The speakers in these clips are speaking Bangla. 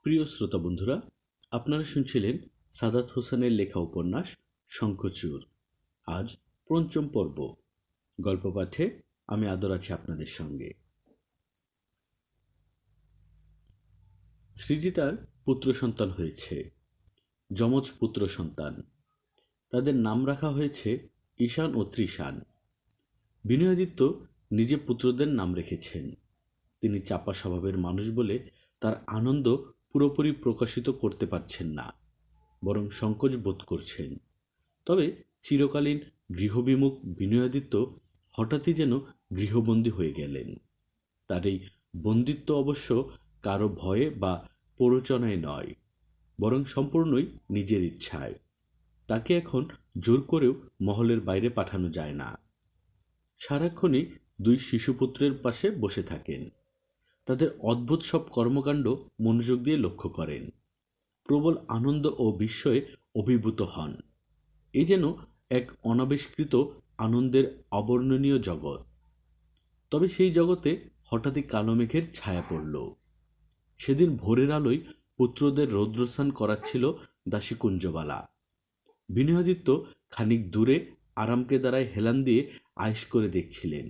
প্রিয় শ্রোতা বন্ধুরা, আপনারা শুনছিলেন সাদাত হোসেনের লেখা উপন্যাস শঙ্খচূড়। আজ পঞ্চম পর্ব। গল্প পাঠে আমি আদর আছি আপনাদের সঙ্গে। সৃজিতার পুত্র সন্তান হয়েছে, যমজ পুত্র সন্তান। তাদের নাম রাখা হয়েছে ঈশান ও ত্রিশান। বিনয়াদিত্য নিজে পুত্রদের নাম রেখেছেন। তিনি চাপা স্বভাবের মানুষ বলে তার আনন্দ পুরোপুরি প্রকাশিত করতে পারছেন না, বরং সংকোচ বোধ করছেন। তবে চিরকালীন গৃহবিমুখ বিনয়াদিত্য হঠাৎই যেন গৃহবন্দী হয়ে গেলেন। তার এই বন্দিত্ব অবশ্য কারো ভয়ে বা প্ররোচনায় নয়, বরং সম্পূর্ণই নিজের ইচ্ছায়। তাকে এখন জোর করেও মহলের বাইরে পাঠানো যায় না। সারাক্ষণই দুই শিশুপুত্রের পাশে বসে থাকেন। তাদের অদ্ভুত সব কর্মকাণ্ড মনোযোগ দিয়ে লক্ষ্য করেন। প্রবল আনন্দ ও বিস্ময়ে অভিভূত হন। এই যেন এক অনাবিষ্কৃত আনন্দের অবর্ণনীয় জগৎ। তবে সেই জগতে হঠাৎই কালো মেঘের ছায়া পড়ল। সেদিন ভোরের আলোয় পুত্রদের রৌদ্রস্নান করাচ্ছিল দাসী কুঞ্জবালা। বিনয়াদিত্য খানিক দূরে আরামকে দ্বারায় হেলান দিয়ে আয়েশ করে দেখছিলেন।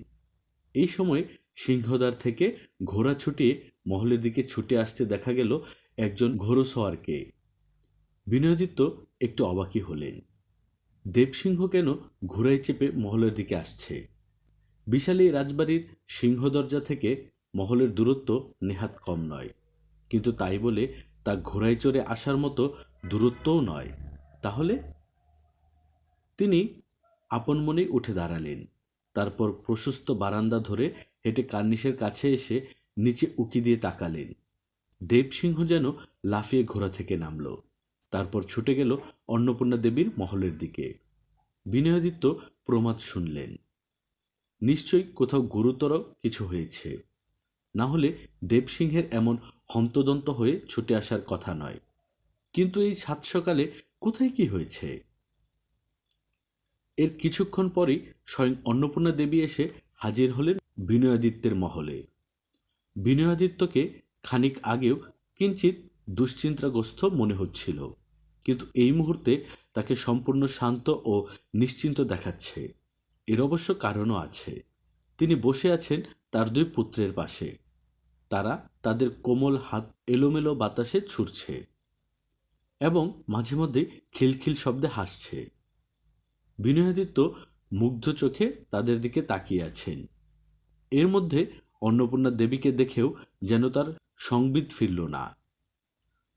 এই সময় সিংহদ্বার থেকে ঘোড়া ছুটিয়ে মহলের দিকে ছুটে আসতে দেখা গেল একজন ঘোড়সওয়ারকে। বিনয়াদিত্য একটু অবাকই হলেন। দেবসিংহ কেন ঘোড়ায় চেপে মহলের দিকে আসছে? বিশাল এই রাজবাড়ির সিংহদরজা থেকে মহলের দূরত্ব নেহাত কম নয়, কিন্তু তাই বলে তা ঘোড়ায় চড়ে আসার মতো দূরত্বও নয়। তাহলে তিনি আপন মনেই উঠে দাঁড়ালেন। তারপর প্রশস্ত বারান্দা ধরে হেঁটে কার্নিশের কাছে এসে নিচে উকি দিয়ে তাকালেন। দেবসিংহ যেন লাফিয়ে ঘোড়া থেকে নামল। তারপর ছুটে গেল অন্নপূর্ণা দেবীর মহলের দিকে। বিনয়াদিত্য প্রমাদ শুনলেন। নিশ্চয়ই কোথাও গুরুতর কিছু হয়েছে, না হলে দেবসিংহের এমন হন্তদন্ত হয়ে ছুটে আসার কথা নয়। কিন্তু এই সাত সকালে কোথায় কি হয়েছে? এর কিছুক্ষণ পরেই স্বয়ং অন্নপূর্ণা দেবী এসে হাজির হলেন বিনয়াদিত্যের মহলে। বিনয়াদিত্যকে খানিক আগেও কিঞ্চিত দুশ্চিন্তাগ্রস্ত মনে হচ্ছিল, কিন্তু এই মুহূর্তে তাকে সম্পূর্ণ শান্ত ও নিশ্চিন্ত দেখাচ্ছে। এর অবশ্য কারণও আছে। তিনি বসে আছেন তার দুই পুত্রের পাশে। তারা তাদের কোমল হাত এলোমেলো বাতাসে ছুঁড়ছে এবং মাঝে মধ্যে খিলখিল শব্দে হাসছে। বিনয়াদিত্য মুগ্ধ চোখে তাদের দিকে তাকিয়ে আছেন। এর মধ্যে অন্নপূর্ণা দেবীকে দেখেও যেন তার সংবিত ফিরল না।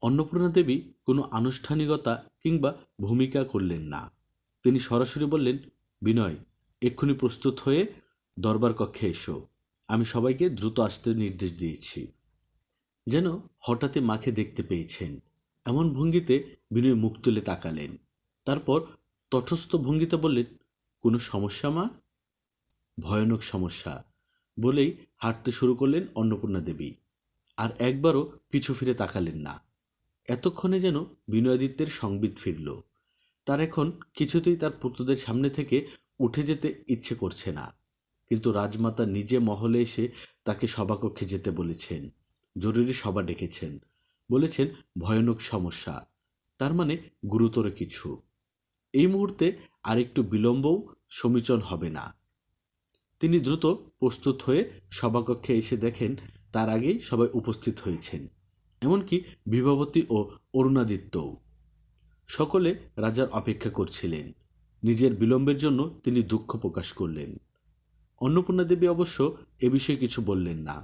অন্নপূর্ণা দেবী কোনো আনুষ্ঠানিকতা কিংবা ভূমিকা করলেন না। তিনি সরাসরি বললেন, বিনয়, এক্ষুনি প্রস্তুত হয়ে দরবার কক্ষে এসো। আমি সবাইকে দ্রুত আসতে নির্দেশ দিয়েছি। যেন হঠাৎই মাকে দেখতে পেয়েছেন এমন ভঙ্গিতে বিনয় মুখ তুলে তাকালেন। তারপর তটস্থ ভঙ্গিতে বললেন, কোনো সমস্যা মা? ভয়ানক সমস্যা বলেই হাঁটতে শুরু করলেন অন্নপূর্ণা দেবী। আর একবারও পিছু ফিরে তাকালেন না। এতক্ষণে যেন বিনয়াদিত্যের সংবিত ফিরল। তার এখন কিছুতেই তার পুত্রদের সামনে থেকে উঠে যেতে ইচ্ছে করছে না। কিন্তু রাজমাতা নিজে মহলে এসে তাকে সভাকক্ষে যেতে বলেছেন। জরুরি সভা ডেকেছেন। বলেছেন ভয়ানক সমস্যা, তার মানে গুরুতর কিছু। এই মুহূর্তে আরেকটু বিলম্বও সমীচীন হবে না। তিনি দ্রুত প্রস্তুত হয়ে সভাকক্ষে এসে দেখেন তার আগেই সবাই উপস্থিত হয়েছেন, এমনকি বিভাবতী ও অরুণাদিত্যও। সকলে রাজার অপেক্ষা করছিলেন। নিজের বিলম্বের জন্য তিনি দুঃখ প্রকাশ করলেন। অন্নপূর্ণা দেবী অবশ্য এ বিষয়ে কিছু বললেন না।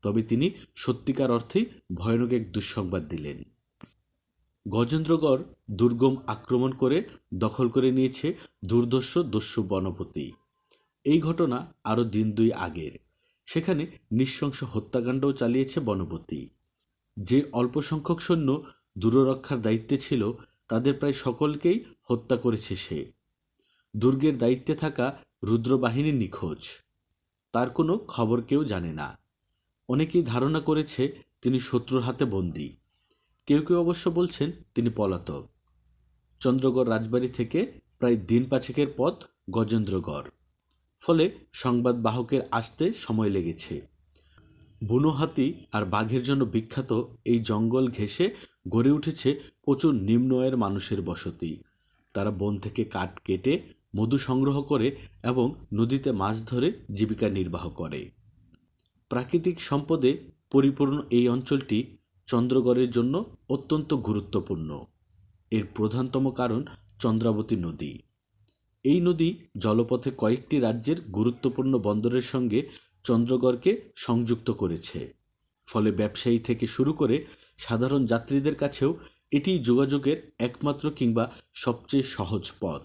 তবে তিনি সত্যিকার অর্থেই ভয়ানক এক দুঃসংবাদ দিলেন। গজেন্দ্রগড় দুর্গম আক্রমণ করে দখল করে নিয়েছে দুর্ধর্ষ দস্যু বনপতি। এই ঘটনা আরও দিন দুই আগের। সেখানে নৃশংস হত্যাকাণ্ডও চালিয়েছে বনপতি। যে অল্প সংখ্যক সৈন্য দূররক্ষার দায়িত্বে ছিল, তাদের প্রায় সকলকেই হত্যা করেছে সে। দুর্গের দায়িত্বে থাকা রুদ্রবাহিনী নিখোঁজ। তার কোনো খবর কেউ জানে না। অনেকেই ধারণা করেছে তিনি শত্রুর হাতে বন্দী। কেউ কেউ অবশ্য বলছেন তিনি পলাতক। চন্দ্রগড় রাজবাড়ি থেকে প্রায় দিন পাঁচেকের পথ গজেন্দ্রগড়। ফলে সংবাদ বাহকের আসতে সময় লেগেছে। বুনো হাতি আর বাঘের জন্য বিখ্যাত এই জঙ্গল ঘেঁষে গড়ে উঠেছে প্রচুর নিম্ন আয়ের মানুষের বসতি। তারা বন থেকে কাঠ কেটে মধু সংগ্রহ করে এবং নদীতে মাছ ধরে জীবিকা নির্বাহ করে। প্রাকৃতিক সম্পদে পরিপূর্ণ এই অঞ্চলটি চন্দ্রগড়ের জন্য অত্যন্ত গুরুত্বপূর্ণ। এর প্রধানতম কারণ চন্দ্রাবতী নদী। এই নদী জলপথে কয়েকটি রাজ্যের গুরুত্বপূর্ণ বন্দরের সঙ্গে চন্দ্রগড়কে সংযুক্ত করেছে। ফলে ব্যবসায়ী থেকে শুরু করে সাধারণ যাত্রীদের কাছেও এটি যোগাযোগের একমাত্র কিংবা সবচেয়ে সহজ পথ।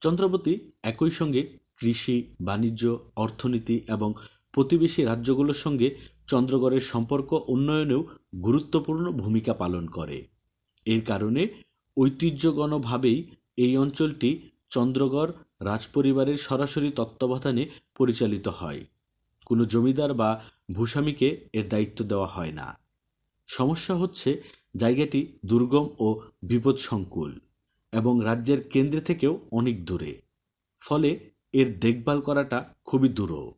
চন্দ্রাবতী একই সঙ্গে কৃষি, বাণিজ্য, অর্থনীতি এবং প্রতিবেশী রাজ্যগুলোর সঙ্গে চন্দ্রগড়ের সম্পর্ক উন্নয়নেও গুরুত্বপূর্ণ ভূমিকা পালন করে। এর কারণে ঐতিহ্যগতভাবেই এই অঞ্চলটি চন্দ্রগড় রাজপরিবারের সরাসরি তত্ত্বাবধানে পরিচালিত হয়। কোনো জমিদার বা ভূস্বামীকে এর দায়িত্ব দেওয়া হয় না। সমস্যা হচ্ছে জায়গাটি দুর্গম ও বিপদসংকুল এবং রাজ্যের কেন্দ্রে থেকেও অনেক দূরে। ফলে এর দেখভাল করাটা খুবই দুরূহ।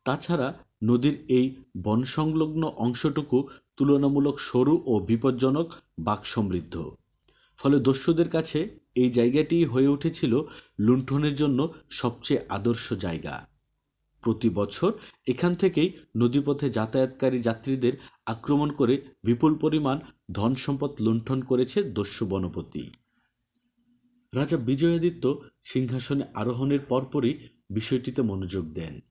তাছাড়া নদীর এই বনসংলগ্ন অংশটুকু তুলনামূলক সরু ও বিপজ্জনক বাঘ সমৃদ্ধ। ফলে দস্যুদের কাছে এই জায়গাটি হয়ে উঠেছিল লুণ্ঠনের জন্য সবচেয়ে আদর্শ জায়গা। প্রতি বছর এখান থেকেই নদীপথে যাতায়াতকারী যাত্রীদের আক্রমণ করে বিপুল পরিমাণ ধন সম্পদ লুণ্ঠন করেছে দস্যু বনপতি। রাজা বিজয়াদিত্য সিংহাসনে আরোহণের পরপরই বিষয়টিতে মনোযোগ দেন।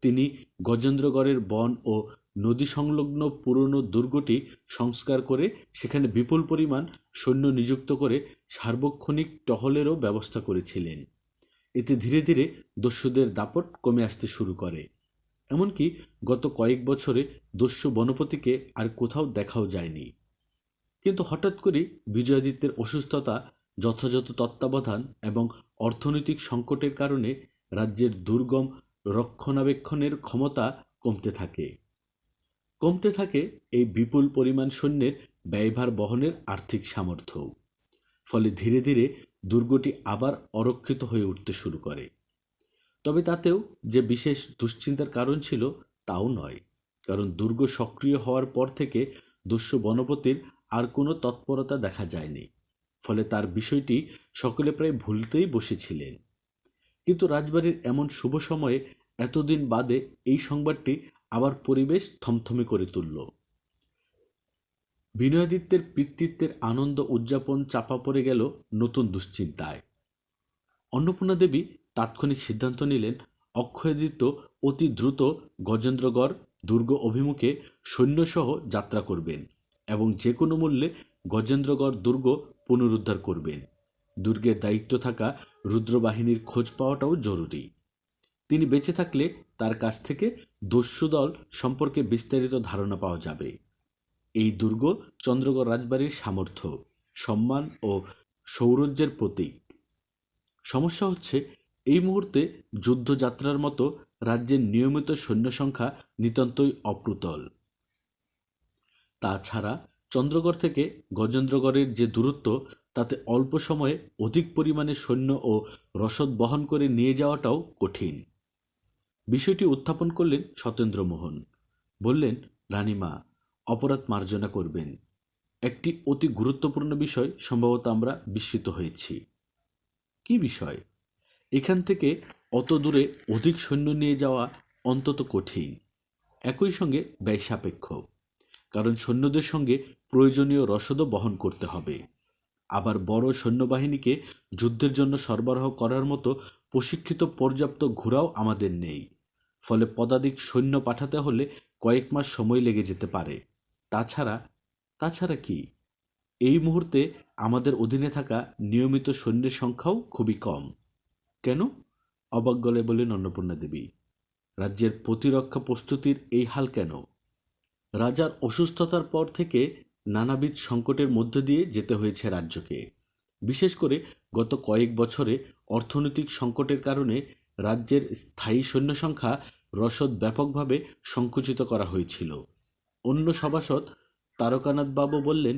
তিনি গজেন্দ্রগড়ের বন ও নদী সংলগ্ন পুরনো দুর্গটি সংস্কার করে সেখানে বিপুল পরিমাণ সৈন্য নিযুক্ত করে সার্বক্ষণিক টহলেরও ব্যবস্থা করেছিলেন। এতে ধীরে ধীরে দস্যুদের দাপট কমে আসতে শুরু করে। এমনকি গত কয়েক বছরে দস্যু বনপতিকে আর কোথাও দেখাও যায়নি। কিন্তু হঠাৎ করে বিজয়াদিত্যের অসুস্থতা, যথাযথ তত্ত্বাবধান এবং অর্থনৈতিক সংকটের কারণে রাজ্যের দুর্গম রক্ষণাবেক্ষণের ক্ষমতা কমতে থাকে এই বিপুল পরিমাণ সৈন্যের ব্যয়ভার বহনের আর্থিক সামর্থ্য। ফলে ধীরে ধীরে দুর্গটি আবার অরক্ষিত হয়ে উঠতে শুরু করে। তবে তাতেও যে বিশেষ দুশ্চিন্তার কারণ ছিল তাও নয়, কারণ দুর্গ সক্রিয় হওয়ার পর থেকে দস্যু বনপতির আর কোনো তৎপরতা দেখা যায়নি। ফলে তার বিষয়টি সকলে প্রায় ভুলতেই বসেছিলেন। কিন্তু রাজবাড়ির এমন শুভ সময়ে এতদিন বাদে এই সংবাদটি আবার পরিবেশ থমথমে করে তুলল। বিনয়াদিত্যের পিতৃত্বের আনন্দ উদযাপন চাপা পড়ে গেল নতুন দুশ্চিন্তায়। অন্নপূর্ণা দেবী তাৎক্ষণিক সিদ্ধান্ত নিলেন অক্ষয়াদিত্য অতি দ্রুত গজেন্দ্রগড় দুর্গ অভিমুখে সৈন্যসহ যাত্রা করবেন এবং যে কোনো মূল্যে গজেন্দ্রগড় দুর্গ পুনরুদ্ধার করবেন। দুর্গের দায়িত্ব থাকা রুদ্রবাহিনীর খোঁজ পাওয়াটাও জরুরি। তিনি বেঁচে থাকলে তার কাছ থেকে দস্যুদল সম্পর্কে বিস্তারিত ধারণা পাওয়া যাবে। এই দুর্গ চন্দ্রগড় রাজবাড়ির সামর্থ্য, সম্মান ও সৌরজ্যের প্রতীক। সমস্যা হচ্ছে এই মুহূর্তে যুদ্ধযাত্রার মতো রাজ্যের নিয়মিত সৈন্য সংখ্যা নিতান্তই অপ্রতুল। তাছাড়া চন্দ্রগড় থেকে গজেন্দ্রগড়ের যে দূরত্ব, তাতে অল্প সময়ে অধিক পরিমাণে সৈন্য ও রসদ বহন করে নিয়ে যাওয়াটাও কঠিন। বিষয়টি উত্থাপন করলেন সতেন্দ্রমোহন। বললেন, রানীমা, অপরাধ মার্জনা করবেন। একটি অতি গুরুত্বপূর্ণ বিষয় সম্ভবত আমরা বিস্মিত হয়েছি। কি বিষয়? এখান থেকে অত দূরে অধিক সৈন্য নিয়ে যাওয়া অন্তত কঠিন, একই সঙ্গে ব্যয় সাপেক্ষ। কারণ সৈন্যদের সঙ্গে প্রয়োজনীয় রসদও বহন করতে হবে। আবার বড় সৈন্যবাহিনীকে যুদ্ধের জন্য সরবরাহ করার মতো প্রশিক্ষিত পর্যাপ্ত ঘোড়াও আমাদের নেই। ফলে পদাতিক সৈন্য পাঠাতে হলে কয়েক মাস সময় লেগে যেতে পারে। তাছাড়া কি, এই মুহূর্তে আমাদের অধীনে থাকা নিয়মিত সৈন্যের সংখ্যাও খুবই কম। কেন? অবাক গলায় বললেন অন্নপূর্ণা দেবী। রাজ্যের প্রতিরক্ষা প্রস্তুতির এই হাল কেন? রাজার অসুস্থতার পর থেকে নানাবিধ সংকটের মধ্য দিয়ে যেতে হয়েছে রাজ্যকে। বিশেষ করে গত কয়েক বছরে অর্থনৈতিক সংকটের কারণে রাজ্যের স্থায়ী সৈন্য সংখ্যা রসদ ব্যাপকভাবে সংকুচিত করা হয়েছিল। অন্য সভাসদ তারকানাথবাবু বললেন,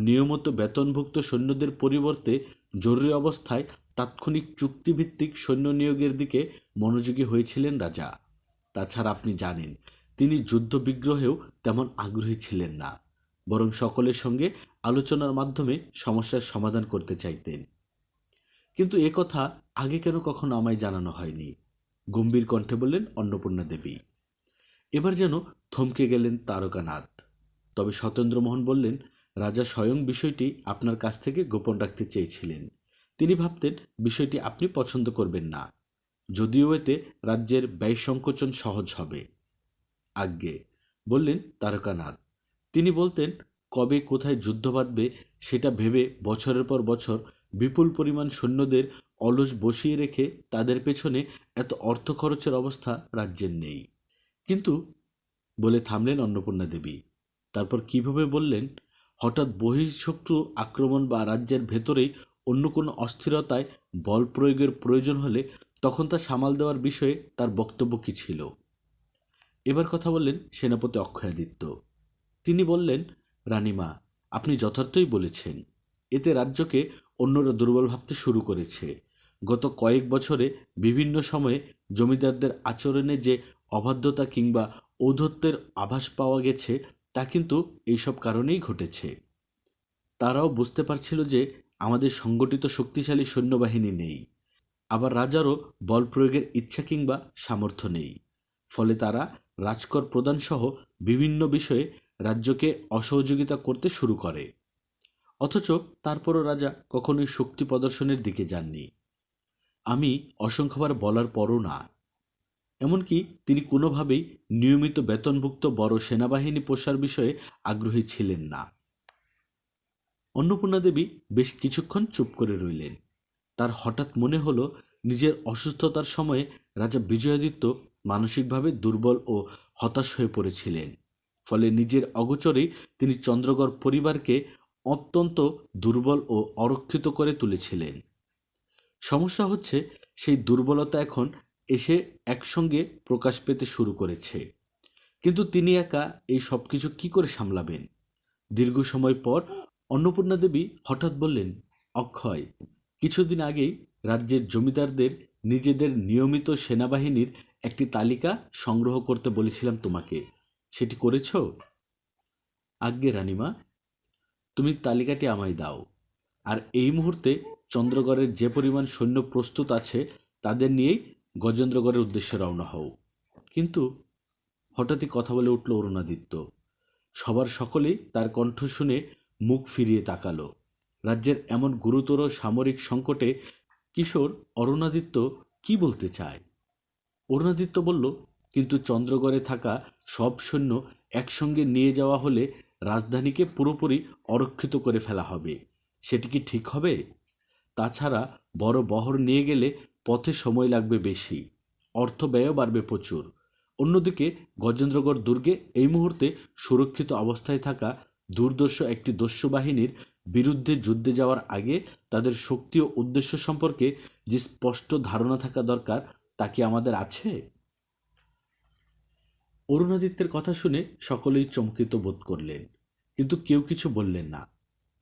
নিয়মিত বেতনভুক্ত সৈন্যদের পরিবর্তে জরুরি অবস্থায় তাৎক্ষণিক চুক্তিভিত্তিক সৈন্য নিয়োগের দিকে মনোযোগী হয়েছিলেন রাজা। তাছাড়া আপনি জানেন, তিনি যুদ্ধ বিগ্রহেও তেমন আগ্রহী ছিলেন না, বরং সকলের সঙ্গে আলোচনার মাধ্যমে সমস্যার সমাধান করতে চাইতেন। কিন্তু এ কথা আগে কেন কখনো আমায় জানানো হয়নি, গম্ভীর কণ্ঠে বললেন অন্নপূর্ণা দেবী। এবার যেন থমকে গেলেন তারকানাথ। তবে সত্যেন্দ্রমোহন বললেন, রাজা স্বয়ং বিষয়টি আপনার কাছ থেকে গোপন রাখতে চেয়েছিলেন। তিনি ভাবতেন বিষয়টি আপনি পছন্দ করবেন না, যদিও এতে রাজ্যের ব্যয় সংকোচন সহজ হবে। আজ্ঞে, বললেন তারকানাথ। তিনি বলতেন, কবে কোথায় যুদ্ধ বাঁধবে সেটা ভেবে বছরের পর বছর বিপুল পরিমাণ সৈন্যদের অলস বসিয়ে রেখে তাদের পেছনে এত অর্থ খরচের অবস্থা রাজ্যের নেই। কিন্তু বলে থামলেন অন্নপূর্ণা দেবী। তারপর কিভাবে বললেন, হঠাৎ বহিঃশত্রু আক্রমণ বা রাজ্যের ভেতরেই অন্য কোনো অস্থিরতায় বল প্রয়োগের প্রয়োজন হলে তখন তা সামাল দেওয়ার বিষয়ে তার বক্তব্য কী ছিল। এবার কথা বললেন সেনাপতি অক্ষয়াদিত্য। তিনি বললেন, রানীমা, আপনি যথার্থই বলেছেন। এতে রাজ্যকে অন্যরা দুর্বল ভাবতে শুরু করেছে। গত কয়েক বছরে বিভিন্ন সময়ে জমিদারদের আচরণে যে অবাধ্যতা কিংবা ঔদ্ধত্যের আভাস পাওয়া গেছে তা কিন্তু এইসব কারণেই ঘটেছে। তারাও বুঝতে পারছিল যে আমাদের সংগঠিত শক্তিশালী সৈন্যবাহিনী নেই, আবার রাজারও বল প্রয়োগের ইচ্ছা কিংবা সামর্থ্য নেই। ফলে তারা রাজকর প্রদানসহ বিভিন্ন বিষয়ে রাজ্যকে অসহযোগিতা করতে শুরু করে। অথচ তারপরও রাজা কখনোই শক্তি প্রদর্শনের দিকে যাননি। আমি অসংখ্যবার বলার পরও না। এমনকি তিনি কোনোভাবেই নিয়মিত বেতনভুক্ত বড় সেনাবাহিনী পোষার বিষয়ে আগ্রহী ছিলেন না। অন্নপূর্ণা দেবী বেশ কিছুক্ষণ চুপ করে রইলেন। তার হঠাৎ মনে হলো, নিজের অসুস্থতার সময়ে রাজা বিজয়াদিত্য মানসিকভাবে দুর্বল ও হতাশ হয়ে পড়েছিলেন। ফলে নিজের অগোচরেই তিনি চন্দ্রগড় পরিবারকে অত্যন্ত দুর্বল ও অরক্ষিত করে তুলেছিলেন। সমস্যা হচ্ছে, সেই দুর্বলতা এখন এসে একসঙ্গে প্রকাশ পেতে শুরু করেছে। কিন্তু তিনি একা এই সব কিছু কী করে সামলাবেন? দীর্ঘ সময় পর অন্নপূর্ণা দেবী হঠাৎ বললেন, অক্ষয়, কিছুদিন আগেই রাজ্যের জমিদারদের নিজেদের নিয়মিত সেনাবাহিনীর একটি তালিকা সংগ্রহ করতে বলেছিলাম তোমাকে, সেটি করেছ? আজ্ঞে রানীমা। তুমি তালিকাটি আমায় দাও, আর এই মুহূর্তে চন্দ্রগড়ের যে পরিমাণ সৈন্য প্রস্তুত আছে তাদের নিয়েই গজেন্দ্রগড়ের উদ্দেশ্যে রওনা হও। কিন্তু হঠাৎই কথা বলে উঠল অরুণাদিত্য। সবার সকলেই তার কণ্ঠ শুনে মুখ ফিরিয়ে তাকালো। রাজ্যের এমন গুরুতর সামরিক সংকটে কিশোর অরুণাদিত্য কি বলতে চায়? অরুণাদিত্য বলল, কিন্তু চন্দ্রগড়ে থাকা সব সৈন্য একসঙ্গে নিয়ে যাওয়া হলে রাজধানীকে পুরোপুরি অরক্ষিত করে ফেলা হবে। সেটি কি ঠিক হবে? তাছাড়া বড় বহর নিয়ে গেলে পথে সময় লাগবে বেশি, অর্থ ব্যয়ও বাড়বে প্রচুর। অন্যদিকে গজেন্দ্রগড় দুর্গে এই মুহূর্তে সুরক্ষিত অবস্থায় থাকা দুর্ধর্ষ একটি দস্যু বাহিনীর বিরুদ্ধে যুদ্ধে যাওয়ার আগে তাদের শক্তি ও উদ্দেশ্য সম্পর্কে যে স্পষ্ট ধারণা থাকা দরকার তা কি আমাদের আছে? অরুণাদিত্যের কথা শুনে সকলেই চমকিত বোধ করলেন, কিন্তু কেউ কিছু বললেন না।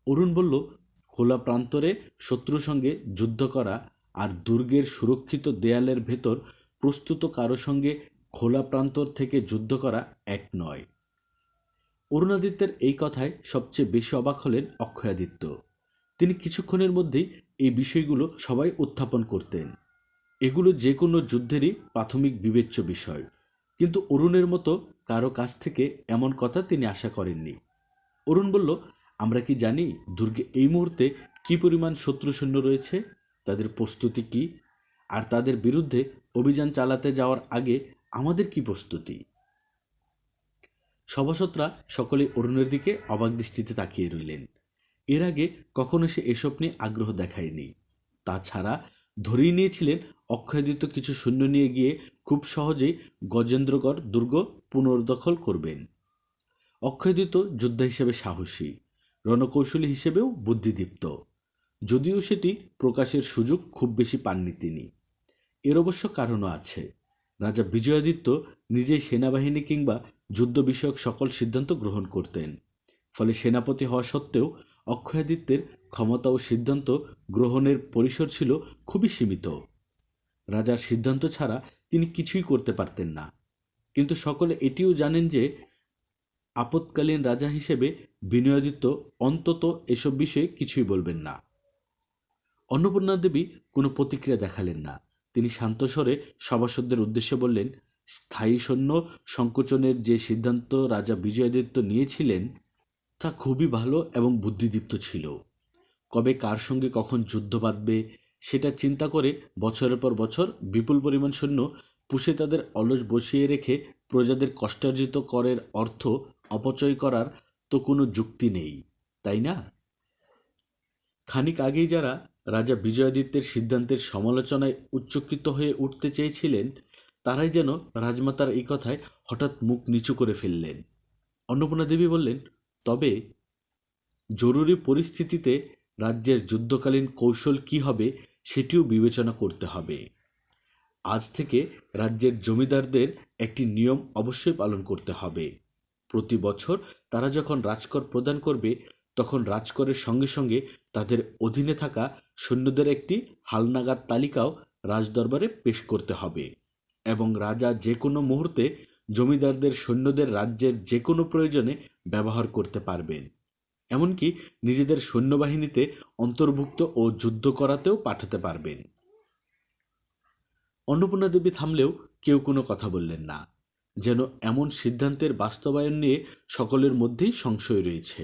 অরুণ বলল, খোলা প্রান্তরে শত্রুর সঙ্গে যুদ্ধ করা আর দুর্গের সুরক্ষিত দেয়ালের ভেতর প্রস্তুত কারো সঙ্গে খোলা প্রান্তর থেকে যুদ্ধ করা এক নয়। অরুণাদিত্যের এই কথায় সবচেয়ে বেশি অবাক হলেন অক্ষয়াদিত্য। তিনি কিছুক্ষণের মধ্যেই এই বিষয়গুলো সবাই উত্থাপন করতেন। এগুলো যে কোনো যুদ্ধেরই প্রাথমিক বিবেচ্য বিষয়, কিন্তু অরুণের মতো কারো কাছ থেকে এমন কথা তিনি আশা করেননি। অরুণ বলল, আমরা কি জানি দুর্গে এই মুহূর্তে কী পরিমাণ শত্রু সৈন্য রয়েছে, তাদের প্রস্তুতি কী, আর তাদের বিরুদ্ধে অভিযান চালাতে যাওয়ার আগে আমাদের কি প্রস্তুতি? সভাসদরা সকলে অরুণের দিকে অবাক দৃষ্টিতে তাকিয়ে রইলেন। এর আগে কখনো সে এসব নিয়ে আগ্রহ দেখায়নি। তাছাড়া ধরেই নিয়েছিলেন অক্ষয়াদিত্য কিছু সৈন্য নিয়ে গিয়ে খুব সহজেই গজেন্দ্রগড় দুর্গ পুনর্দখল করবেন। অক্ষয়াদিত্য যোদ্ধা হিসেবে সাহসী, রণকৌশলী হিসেবেও বুদ্ধিদীপ্ত, যদিও সেটি প্রকাশের সুযোগ খুব বেশি পাননি তিনি। এর অবশ্য কারণও আছে। রাজা বিজয়াদিত্য নিজেই সেনাবাহিনী কিংবা যুদ্ধ বিষয়ক সকল সিদ্ধান্ত গ্রহণ করতেন। ফলে সেনাপতি হওয়া সত্ত্বেও অক্ষয়াদিত্যের ক্ষমতা ও সিদ্ধান্ত গ্রহণের পরিসর ছিল খুবই সীমিত। রাজার সিদ্ধান্ত ছাড়া তিনি কিছুই করতে পারতেন না। কিন্তু সকলে এটিও জানেন যে আপৎকালীন রাজা হিসেবে বিনয়াদিত্য অন্তত এসব বিষয়ে কিছুই বলবেন না। অন্নপূর্ণা দেবী কোনো প্রতিক্রিয়া দেখালেন না। তিনি শান্ত স্বরে সভাসদদের উদ্দেশ্যে বললেন, স্থায়ী সৈন্য সংকোচনের যে সিদ্ধান্ত রাজা বিজয়াদিত্য নিয়েছিলেন তা খুবই ভালো এবং বুদ্ধিদীপ্ত ছিল। কবে কার সঙ্গে কখন যুদ্ধ বাঁধবে সেটা চিন্তা করে বছরের পর বছর বিপুল পরিমাণ সৈন্য পুষে তাদের অলস বসিয়ে রেখে প্রজাদের কষ্টার্জিত করের অর্থ অপচয় করার তো কোনো যুক্তি নেই, তাই না? খানিক আগেই যারা রাজা বিজয়াদিত্যের সিদ্ধান্তের সমালোচনায় উচ্চকিত হয়ে উঠতে চেয়েছিলেন, তারাই যেন রাজমাতার এই কথায় হঠাৎ মুখ নিচু করে ফেললেন। অন্নপূর্ণা দেবী বললেন, তবে জরুরি পরিস্থিতিতে রাজ্যের যুদ্ধকালীন কৌশল কি হবে সেটিও বিবেচনা করতে হবে। আজ থেকে রাজ্যের জমিদারদের একটি নিয়ম অবশ্যই পালন করতে হবে। প্রতি বছর তারা যখন রাজকর প্রদান করবে, তখন রাজকরের সঙ্গে সঙ্গে তাদের অধীনে থাকা সৈন্যদের একটি হালনাগাদ তালিকাও রাজদরবারে পেশ করতে হবে এবং রাজা যে কোনো মুহূর্তে জমিদারদের সৈন্যদের রাজ্যের যে কোনো প্রয়োজনে ব্যবহার করতে পারবেন, এমনকি নিজেদের সৈন্যবাহিনীতে অন্তর্ভুক্ত ও যুদ্ধ করাতেও পাঠাতে পারবেন। অন্নপূর্ণা দেবী থামলেও কেউ কোনো কথা বললেন না, যেন এমন সিদ্ধান্তের বাস্তবায়ন নিয়ে সকলের মধ্যেই সংশয় রয়েছে।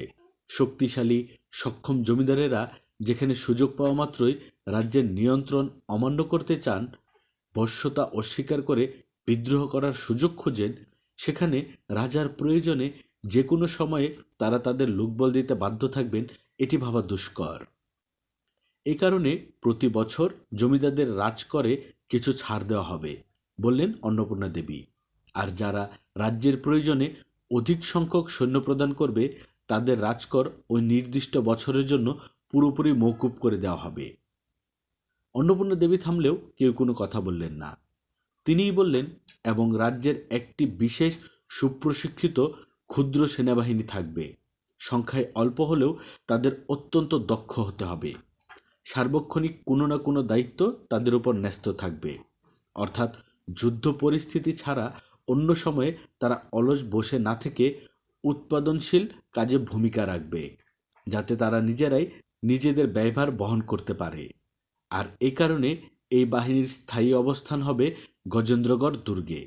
শক্তিশালী সক্ষম জমিদারেরা যেখানে সুযোগ পাওয়া মাত্রই রাজ্যের নিয়ন্ত্রণ অমান্য করতে চান, বশ্যতা অস্বীকার করে বিদ্রোহ করার সুযোগ খোঁজেন, সেখানে রাজার প্রয়োজনে যে কোনো সময়ে তারা তাদের লোকবল দিতে বাধ্য থাকবেন, এটি ভাবা দুষ্কর। এ কারণে প্রতি বছর জমিদারদের রাজকরে কিছু ছাড় দেওয়া হবে, বললেন অন্নপূর্ণা দেবী। আর যারা রাজ্যের প্রয়োজনে অধিক সংখ্যক সৈন্য প্রদান করবে, তাদের রাজকর ওই নির্দিষ্ট বছরের জন্য পুরোপুরি মওকুফ করে দেওয়া হবে। অন্নপূর্ণা দেবী থামলেও কেউ কোনো কথা বললেন না। তিনিই বললেন, এবং রাজ্যের একটি বিশেষ সুপ্রশিক্ষিত ক্ষুদ্র সেনাবাহিনী থাকবে। সংখ্যায় অল্প হলেও তাদের অত্যন্ত দক্ষ হতে হবে। সার্বক্ষণিক কোনো না কোনো দায়িত্ব তাদের উপর ন্যস্ত থাকবে, অর্থাৎ যুদ্ধ পরিস্থিতি ছাড়া অন্য সময়ে তারা অলস বসে না থেকে উৎপাদনশীল কাজে ভূমিকা রাখবে, যাতে তারা নিজেরাই নিজেদের ব্যয়ভার বহন করতে পারে। আর এই কারণে এই বাহিনীর স্থায়ী অবস্থান হবে গজেন্দ্রগড় দুর্গে।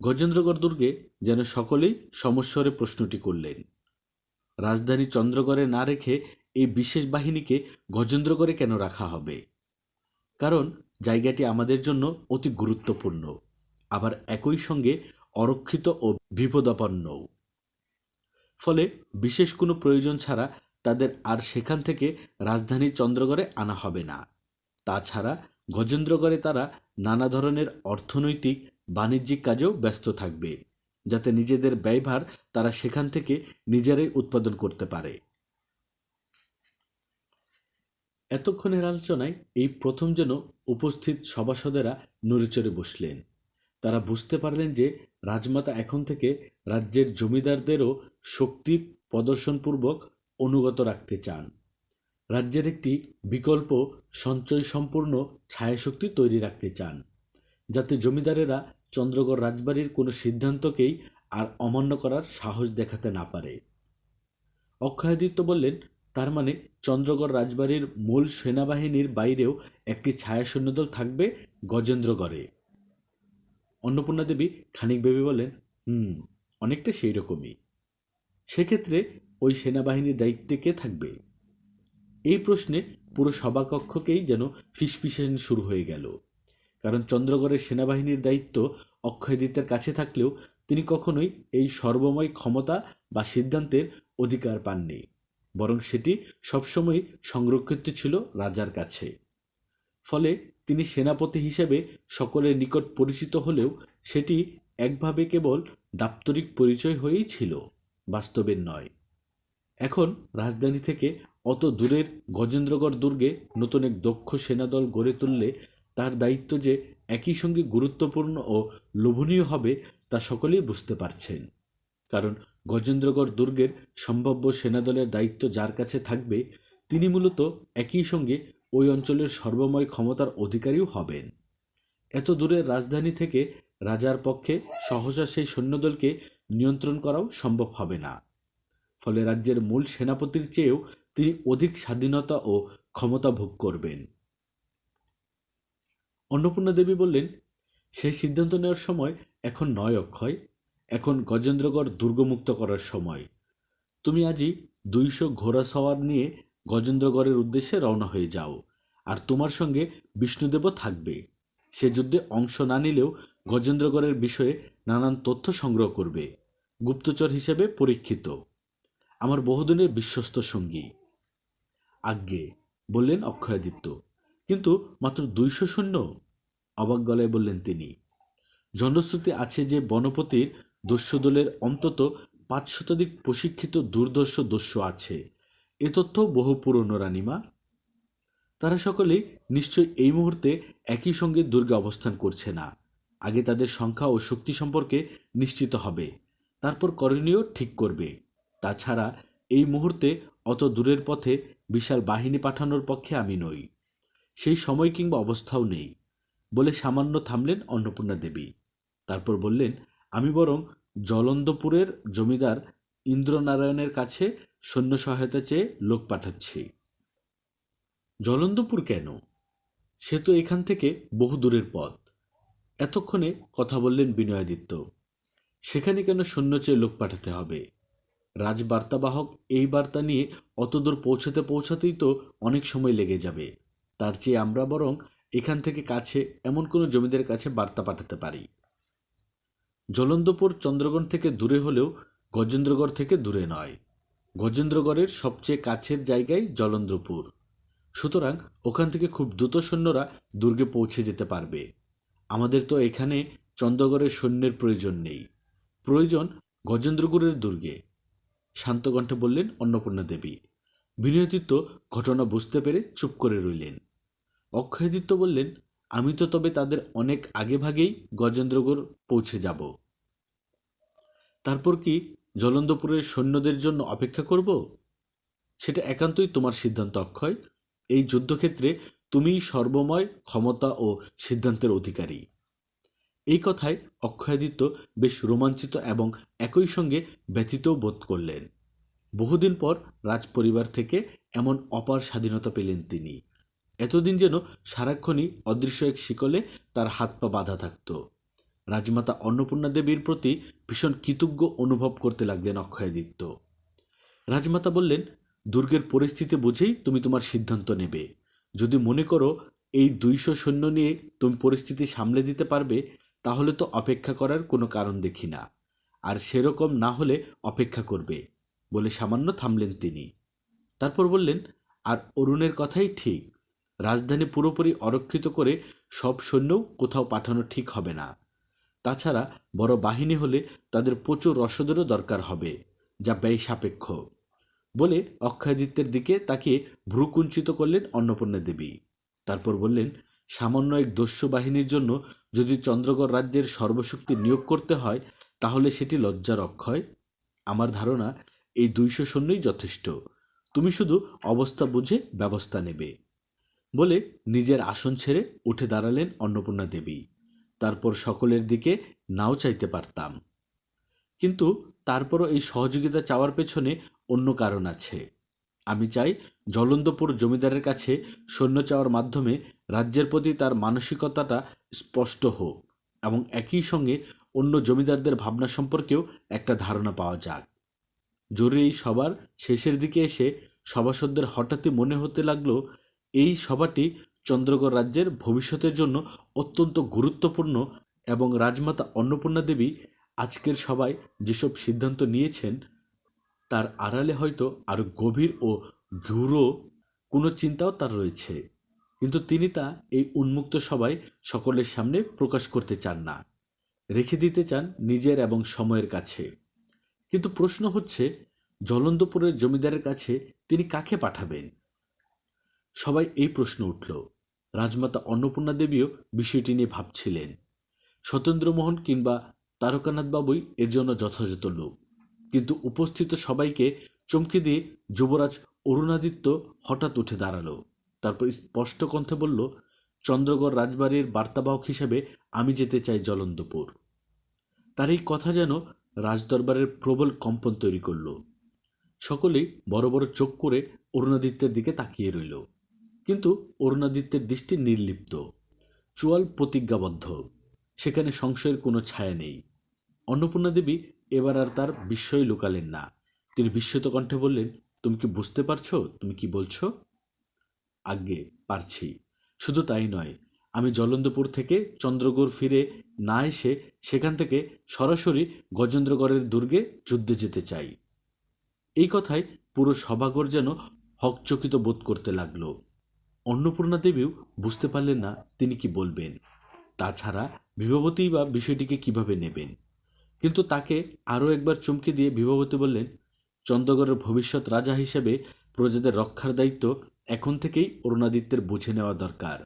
গজেন্দ্রগড় দুর্গে যেন সকলেই সমস্বরে প্রশ্নটি করলেন। রাজধানী চন্দ্রগড়ে না রেখে এই বিশেষ বাহিনীকে গজেন্দ্রগড়ে কেন রাখা হবে? কারণ জায়গাটি আমাদের জন্য অতি গুরুত্বপূর্ণ, আবার একই সঙ্গে অরক্ষিত ও বিপদাপন্নও। ফলে বিশেষ কোনো প্রয়োজন ছাড়া তাদের আর সেখান থেকে রাজধানী চন্দ্রগড়ে আনা হবে না। তাছাড়া গজেন্দ্রগড়ে তারা নানা ধরনের অর্থনৈতিক বাণিজ্যিক কাজেও ব্যস্ত থাকবে, যাতে নিজেদের ব্যয়ভার তারা সেখান থেকে নিজেরাই উৎপাদন করতে পারে। এতক্ষণের আলোচনায় এই প্রথম যেন উপস্থিত সভাসদেরা নড়েচড়ে বসলেন। তারা বুঝতে পারলেন যে রাজমাতা এখন থেকে রাজ্যের জমিদারদেরও শক্তি প্রদর্শনপূর্বক অনুগত রাখতে চান। রাজ্যের একটি বিকল্প সঞ্চয় সম্পূর্ণ ছায়াশক্তি তৈরি রাখতে চান, যাতে জমিদারেরা চন্দ্রগড় রাজবাড়ির কোনো সিদ্ধান্তকেই আর অমান্য করার সাহস দেখাতে না পারে। অক্ষয়াদিত্য বললেন, তার মানে চন্দ্রগড় রাজবাড়ির মূল সেনাবাহিনীর বাইরেও একটি ছায়া সৈন্যদল থাকবে গজেন্দ্রগড়ে। অন্নপূর্ণা দেবী খানিক ভেবে বলেন, অনেকটা সেই রকমই। সেক্ষেত্রে ওই সেনাবাহিনীর দায়িত্বে কে থাকবে? এই প্রশ্নে পুরো সভাকক্ষকেই যেন ফিসফিসানি শুরু হয়ে গেল। কারণ চন্দ্রগড়ের সেনাবাহিনীর দায়িত্ব অক্ষয়াদিত্যের কাছে থাকলেও তিনি কখনোই এই সর্বময় ক্ষমতা বা সিদ্ধান্তের অধিকার পাননি, বরং সেটি সবসময় সংরক্ষিত ছিল রাজার কাছে। ফলে তিনি সেনাপতি হিসেবে সকলের নিকট পরিচিত হলেও সেটি একভাবে কেবল দাপ্তরিক পরিচয় হয়েই ছিল, বাস্তবের নয়। এখন রাজধানী থেকে অত দূরের গজেন্দ্রগড় দুর্গে নতুন এক দক্ষ সেনাদল গড়ে তুললে তার দায়িত্ব যে একই সঙ্গে গুরুত্বপূর্ণ ও লোভনীয় হবে, তা সকলেই বুঝতে পারছেন। কারণ গজেন্দ্রগড় দুর্গের সম্ভাব্য সেনাদলের দায়িত্ব যার কাছে থাকবে তিনি মূলত একই সঙ্গে ওই অঞ্চলের সর্বময় ক্ষমতার অধিকারীও হবেন। এত দূরের রাজধানী থেকে রাজার পক্ষে সহসা সেই সৈন্যদলকে নিয়ন্ত্রণ করাও সম্ভব হবে না। ফলে রাজ্যের মূল সেনাপতির চেয়েও তিনি অধিক স্বাধীনতা ও ক্ষমতা ভোগ করবেন। অন্নপূর্ণা দেবী বললেন, সেই সিদ্ধান্ত নেওয়ার সময় এখন নয় অক্ষয়, এখন গজেন্দ্রগড় দুর্গমুক্ত করার সময়। তুমি আজই 200 ঘোড়া সওয়ার নিয়ে গজেন্দ্রগড়ের উদ্দেশ্যে রওনা হয়ে যাও, আর তোমার সঙ্গে বিষ্ণুদেবও থাকবে। সে যুদ্ধে অংশ না নিলেও গজেন্দ্রগড়ের বিষয়ে নানান তথ্য সংগ্রহ করবে। গুপ্তচর হিসেবে পরীক্ষিত, আমার বহুদিনের বিশ্বস্ত সঙ্গী। আজ্ঞে, বললেন অক্ষয়াদিত্য। কিন্তু মাত্র 200 সৈন্য? অবাক গলায় বললেন তিনি। জনশ্রুতি আছে যে বনপতির দস্যুদলের অন্তত 5 শতাধিক প্রশিক্ষিত দুর্ধর্ষ দস্যু আছে। এ তথ্য বহু পুরনো রানীমা। তারা সকলেই নিশ্চয়ই এই মুহূর্তে একই সঙ্গে দুর্গে অবস্থান করছে না। আগে তাদের সংখ্যা ও শক্তি সম্পর্কে নিশ্চিত হবে, তারপর করণীয় ঠিক করবে। তাছাড়া এই মুহূর্তে অত দূরের পথে বিশাল বাহিনী পাঠানোর পক্ষে আমি নই, সেই সময় কিংবা অবস্থাও নেই বলে সামান্য থামলেন অন্নপূর্ণা দেবী। তারপর বললেন, আমি বরং জলন্দপুরের জমিদার ইন্দ্রনারায়ণের কাছে সৈন্য সহায়তা চেয়ে লোক পাঠাচ্ছি। জলন্দপুর কেন? সে তো এখান থেকে বহু দূরের পথ। এতক্ষণে কথা বললেন বিনয়াদিত্য। সেখানে কেন সৈন্য চেয়ে লোক পাঠাতে হবে? রাজবার্তাবাহক এই বার্তা নিয়ে অতদূর পৌঁছাতেই তো অনেক সময় লেগে যাবে। তার চেয়ে আমরা বরং এখান থেকে কাছে এমন কোনো জমিদারের কাছে বার্তা পাঠাতে পারি। জলন্দপুর চন্দ্রগড় থেকে দূরে হলেও গজেন্দ্রগড় থেকে দূরে নয়। গজেন্দ্রগড়ের সবচেয়ে কাছের জায়গায় জলন্দ্রপুর। সুতরাং ওখান থেকে খুব দ্রুত সৈন্যরা দুর্গে পৌঁছে যেতে পারবে। আমাদের তো এখানে চন্দ্রগড়ের সৈন্যের প্রয়োজন নেই, প্রয়োজন গজেন্দ্রগড়ের দুর্গে, শান্ত কণ্ঠে বললেন অন্নপূর্ণা দেবী। বিনয়াদিত্য ঘটনা বুঝতে পেরে চুপ করে রইলেন। অক্ষয়াদিত্য বললেন, আমি তো তবে তাদের অনেক আগে ভাগেই গজেন্দ্রগড় পৌঁছে যাব। তারপর কি জলন্দপুরের সৈন্যদের জন্য অপেক্ষা করব? সেটা একান্তই তোমার সিদ্ধান্ত অক্ষয়। এই যুদ্ধক্ষেত্রে তুমিই সর্বময় ক্ষমতা ও সিদ্ধান্তের অধিকারী। এই কথায় অক্ষয়াদিত্য বেশ রোমাঞ্চিত এবং একই সঙ্গে ব্যথিতও বোধ করলেন। বহুদিন পর রাজপরিবার থেকে এমন অপার স্বাধীনতা পেলেন তিনি। এতদিন যেন সারাক্ষণই অদৃশ্য এক শিকলে তার হাত পা বাঁধা থাকত। রাজমাতা অন্নপূর্ণা দেবীর প্রতি ভীষণ কৃতজ্ঞ অনুভব করতে লাগলেন অক্ষয়াদিত্য। রাজমাতা বললেন, দুর্গের পরিস্থিতি বুঝেই তুমি তোমার সিদ্ধান্ত নেবে। যদি মনে করো এই 200 সৈন্য নিয়ে তুমি পরিস্থিতি সামলে দিতে পারবে, তাহলে তো অপেক্ষা করার কোনো কারণ দেখি না। আর সেরকম না হলে অপেক্ষা করবে বলে সামান্য থামলেন তিনি। তারপর বললেন, আর অরুণের কথাই ঠিক। রাজধানী পুরোপুরি অরক্ষিত করে সব সৈন্যও কোথাও পাঠানো ঠিক হবে না। তাছাড়া বড় বাহিনী হলে তাদের প্রচুর রসদেরও দরকার হবে, যা ব্যয় সাপেক্ষ বলে অক্ষয়াদিত্যের দিকে তাকিয়ে ভ্রুকুঞ্চিত করলেন অন্নপূর্ণা দেবী। তারপর বললেন, সামান্য এক দস্যু বাহিনীর জন্য যদি চন্দ্রগড় রাজ্যের সর্বশক্তি নিয়োগ করতে হয়, তাহলে সেটি লজ্জার অক্ষয়। আমার ধারণা এই 200 সৈন্যই যথেষ্ট। তুমি শুধু অবস্থা বুঝে ব্যবস্থা নেবে বলে নিজের আসন ছেড়ে উঠে দাঁড়ালেন অন্নপূর্ণা দেবী। তারপর সকলের দিকে নাও চাইতে পারতাম, কিন্তু তারপরও এই সহযোগিতা চাওয়ার পেছনে অন্য কারণ আছে। আমি চাই জলন্দপুর জমিদারের কাছে সৈন্য চাওয়ার মাধ্যমে রাজ্যের প্রতি তার মানসিকতাটা স্পষ্ট হোক এবং একই সঙ্গে অন্য জমিদারদের ভাবনা সম্পর্কেও একটা ধারণা পাওয়া যাক। জরুরি এই সবার শেষের দিকে এসে সভাসদদের হঠাৎই মনে হতে লাগলো এই সভাটি চন্দ্রগড় রাজ্যের ভবিষ্যতের জন্য অত্যন্ত গুরুত্বপূর্ণ এবং রাজমাতা অন্নপূর্ণা দেবী আজকের সভায় যেসব সিদ্ধান্ত নিয়েছেন তার আড়ালে হয়তো আরও গভীর ও গূঢ় কোনো চিন্তাও তার রয়েছে, কিন্তু তিনি তা এই উন্মুক্ত সভায় সকলের সামনে প্রকাশ করতে চান না, রেখে দিতে চান নিজের এবং সময়ের কাছে। কিন্তু প্রশ্ন হচ্ছে, জলন্দপুরের জমিদারের কাছে তিনি কাকে পাঠাবেন? সবাই এই প্রশ্ন উঠল। রাজমাতা অন্নপূর্ণা দেবীও বিষয়টি নিয়ে ভাবছিলেন। সত্যেন্দ্রমোহন কিংবা তারকানাথ বাবুই এর জন্য যথাযথ লোক। কিন্তু উপস্থিত সবাইকে চমকে দিয়ে যুবরাজ অরুণাদিত্য হঠাৎ উঠে দাঁড়ালো। তারপর স্পষ্ট কণ্ঠে বলল, চন্দ্রগড় রাজবাড়ির বার্তাবাহক হিসেবে আমি যেতে চাই জলন্দপুর। তার এই কথা যেন রাজদরবারের প্রবল কম্পন তৈরি করল। সকলেই বড় বড় চোখ করে অরুণাদিত্যের দিকে তাকিয়ে রইল। কিন্তু অরুণাদিত্যের দৃষ্টি নির্লিপ্ত, চোয়াল প্রতিজ্ঞাবদ্ধ। সেখানে সংশয়ের কোনো ছায়া নেই। অন্নপূর্ণা দেবী এবার আর তার বিস্ময় লুকালেন না। তিনি বিস্মিত কণ্ঠে বললেন, তুমি কি বুঝতে পারছো তুমি কি বলছো? আজ্ঞে, পারছি। শুধু তাই নয়, আমি জলন্দপুর থেকে চন্দ্রগড় ফিরে না এসে সেখান থেকে সরাসরি গজেন্দ্রগড়ের দুর্গে যুদ্ধে যেতে চাই। এই কথায় পুরো সভাঘর যেন হকচকিত বোধ করতে লাগল। অন্নপূর্ণা দেবীও বুঝতে পারলেন না তিনি কি বলবেন। তাছাড়া বিভাবতী বা বিষয়টিকে কিভাবে নেবেন। কিন্তু তাকে আরও একবার চমকে দিয়ে বিভাবতী বললেন, চন্দ্রগড়ের ভবিষ্যৎ রাজা হিসেবে প্রজাদের রক্ষার দায়িত্ব এখন থেকেই অরুণাদিত্যের বুঝে নেওয়া দরকার।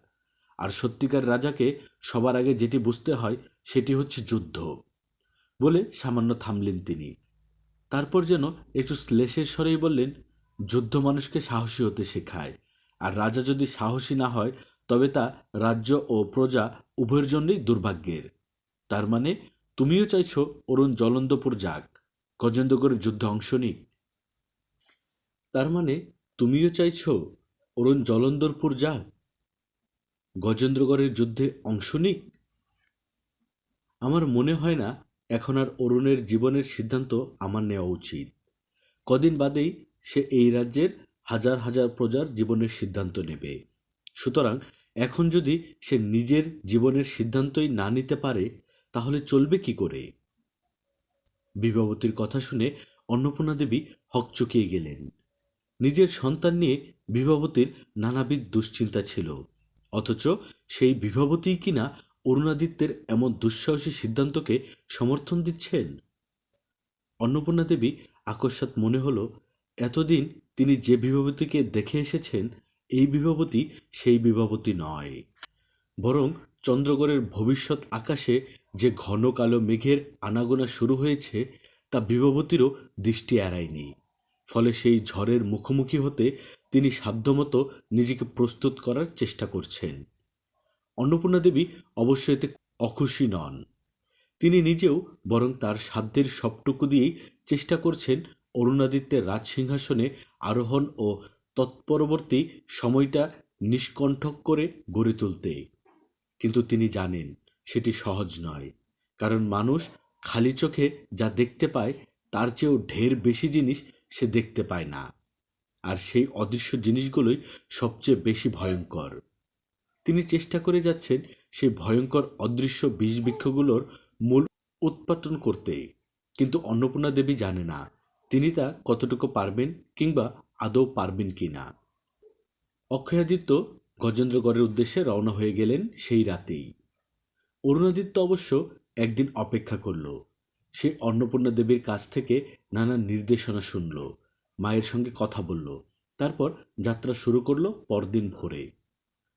আর সত্যিকার রাজাকে সবার আগে যেটি বুঝতে হয় সেটি হচ্ছে যুদ্ধ। বলে সামান্য থামলেন তিনি। তারপর যেন একটু শ্লেষের স্বরেই বললেন, যুদ্ধ মানুষকে সাহসী হতে শেখায়। আর রাজা যদি সাহসী না হয় তবে তা রাজ্য ও প্রজা উভয়ের জন্যই দুর্ভাগ্যের। তার মানে তুমিও চাইছো অরুণ জলন্দপুর যাক, গজেন্দ্রগড়ের যুদ্ধে অংশ নিক? তার মানে তুমিও চাইছো অরুণ জলন্দরপুর যাক, গজেন্দ্রগড়ের যুদ্ধে অংশ নিক? আমার মনে হয় না এখন আর অরুণের জীবনের সিদ্ধান্ত আমার নেওয়া উচিত। কদিন বাদেই সে এই রাজ্যের হাজার হাজার প্রজার জীবনের সিদ্ধান্ত নেবে। সুতরাং এখন যদি সে নিজের জীবনের সিদ্ধান্তই না নিতে পারে তাহলে চলবে কি করে? বিভাবতীর কথা শুনে অন্নপূর্ণা দেবী হকচকিয়ে গেলেন। নিজের সন্তান নিয়ে বিভাবতীর নানাবিধ দুশ্চিন্তা ছিল, অথচ সেই বিভাবতীই কিনা অরুণাদিত্যের এমন দুঃসাহসী সিদ্ধান্তকে সমর্থন দিচ্ছেন। অন্নপূর্ণা দেবী আকস্মাৎ মনে হলো, এতদিন তিনি যে বিভাবতীকে দেখে এসেছেন এই বিভাবতী সেই বিভাবতী নয়, বরং চন্দ্রগড়ের ভবিষ্যৎ আকাশে যে ঘন কালো মেঘের আনাগোনা শুরু হয়েছে তা বিভাবতীরও দৃষ্টি এড়ায়নি। ফলে সেই ঝড়ের মুখোমুখি হতে তিনি সাধ্যমতো নিজেকে প্রস্তুত করার চেষ্টা করছেন। অন্নপূর্ণা দেবী অবশ্য এতে অখুশি নন। তিনি নিজেও বরং তার সাধ্যের সবটুকু দিয়েই চেষ্টা করছেন অরুণাদিত্যের রাজসিংহাসনে আরোহণ ও তৎপরবর্তী সময়টা নিষ্কণ্ঠক করে গড়ে তুলতে। কিন্তু তিনি জানেন সেটি সহজ নয়, কারণ মানুষ খালি চোখে যা দেখতে পায় তার চেয়েও ঢের বেশি জিনিস সে দেখতে পায় না। আর সেই অদৃশ্য জিনিসগুলোই সবচেয়ে বেশি ভয়ঙ্কর। তিনি চেষ্টা করে যাচ্ছেন সেই ভয়ঙ্কর অদৃশ্য বিষবৃক্ষগুলোর মূল উৎপাটন করতে। কিন্তু অন্নপূর্ণা দেবী জানে না তিনি তা কতটুকু পারবেন কিংবা আদৌ পারবেন কি না। অক্ষয়াদিত্য গজেন্দ্রগড়ের উদ্দেশ্যে রওনা হয়ে গেলেন সেই রাতেই। অরুণাদিত্য অবশ্য একদিন অপেক্ষা করল। সে অন্নপূর্ণা দেবীর কাছ থেকে নানা নির্দেশনা শুনল, মায়ের সঙ্গে কথা বলল, তারপর যাত্রা শুরু করল পরদিন ভোরে।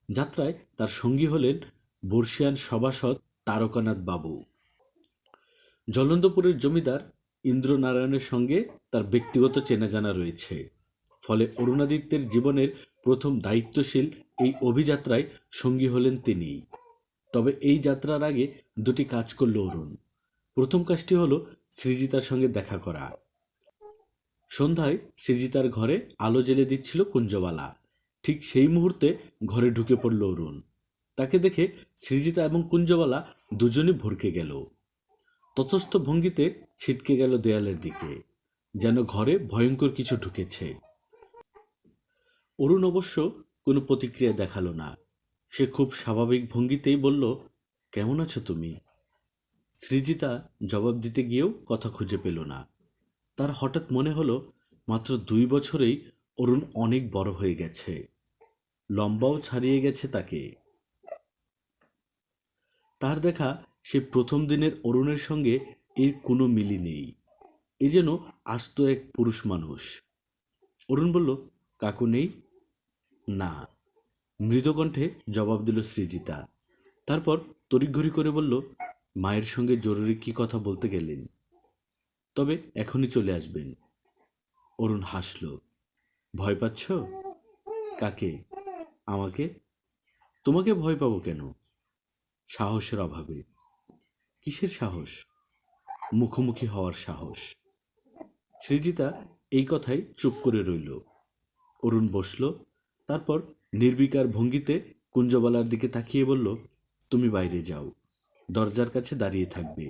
যাত্রায় তার সঙ্গী হলেন বর্ষিয়ান সভাসদ তারকানাথ বাবু। জলন্দপুরের জমিদার ইন্দ্রনারায়ণের সঙ্গে তার ব্যক্তিগত চেনাজানা রয়েছে। ফলে অরুণাদিত্যের জীবনের প্রথম দায়িত্বশীল এই অভিযাত্রায় সঙ্গী হলেন তিনি। তবে এই যাত্রার আগে দুটি কাজ করল অরুণ। প্রথম কাজটি হলো সৃজিতার সঙ্গে দেখা করা। সন্ধ্যায় সৃজিতার ঘরে আলো জ্বেলে দিচ্ছিল কুঞ্জবালা। ঠিক সেই মুহূর্তে ঘরে ঢুকে পড়ল অরুণ। তাকে দেখে সৃজিতা এবং কুঞ্জবালা দুজনে ভরকে গেল। ততস্থ ভঙ্গিতে ছিটকে গেল দেয়ালের দিকে, যেন ঘরে ভয়ঙ্কর কিছু ঢুকেছে। অরুণ অবশ্য কোনো প্রতিক্রিয়া দেখালো না। সে খুব স্বাভাবিক ভঙ্গিতেই বলল, কেমন আছো তুমি? সৃজিতা জবাব দিতে গিয়েও কথা খুঁজে পেল না। তার হঠাৎ মনে হলো মাত্র 2 বছরেই অরুণ অনেক বড় হয়ে গেছে, লম্বাও ছাড়িয়ে গেছে তাকে। তার দেখা সে প্রথম দিনের অরুণের সঙ্গে এর কোনো মিলই নেই। এ যেন আস্ত এক পুরুষ মানুষ। অরুণ বলল, কাকু নেই? না, মৃদুকণ্ঠে জবাব দিল সৃজিতা। তারপর তড়িঘড়ি করে বলল, মায়ের সঙ্গে জরুরি কি কথা বলতে গেলেন? তবে এখনই চলে আসবেন। অরুণ হাসল। ভয় পাচ্ছ? কাকে? আমাকে? তোমাকে ভয় পাবো কেন? সাহসের অভাবে। কিসের সাহস? মুখোমুখি হওয়ার সাহস। সৃজিতা এই কথায় চুপ করে রইল। অরুণ বসল। তারপর নির্বিকার ভঙ্গিতে কুঞ্জবালার দিকে তাকিয়ে বলল, তুমি বাইরে যাও, দরজার কাছে দাঁড়িয়ে থাকবে,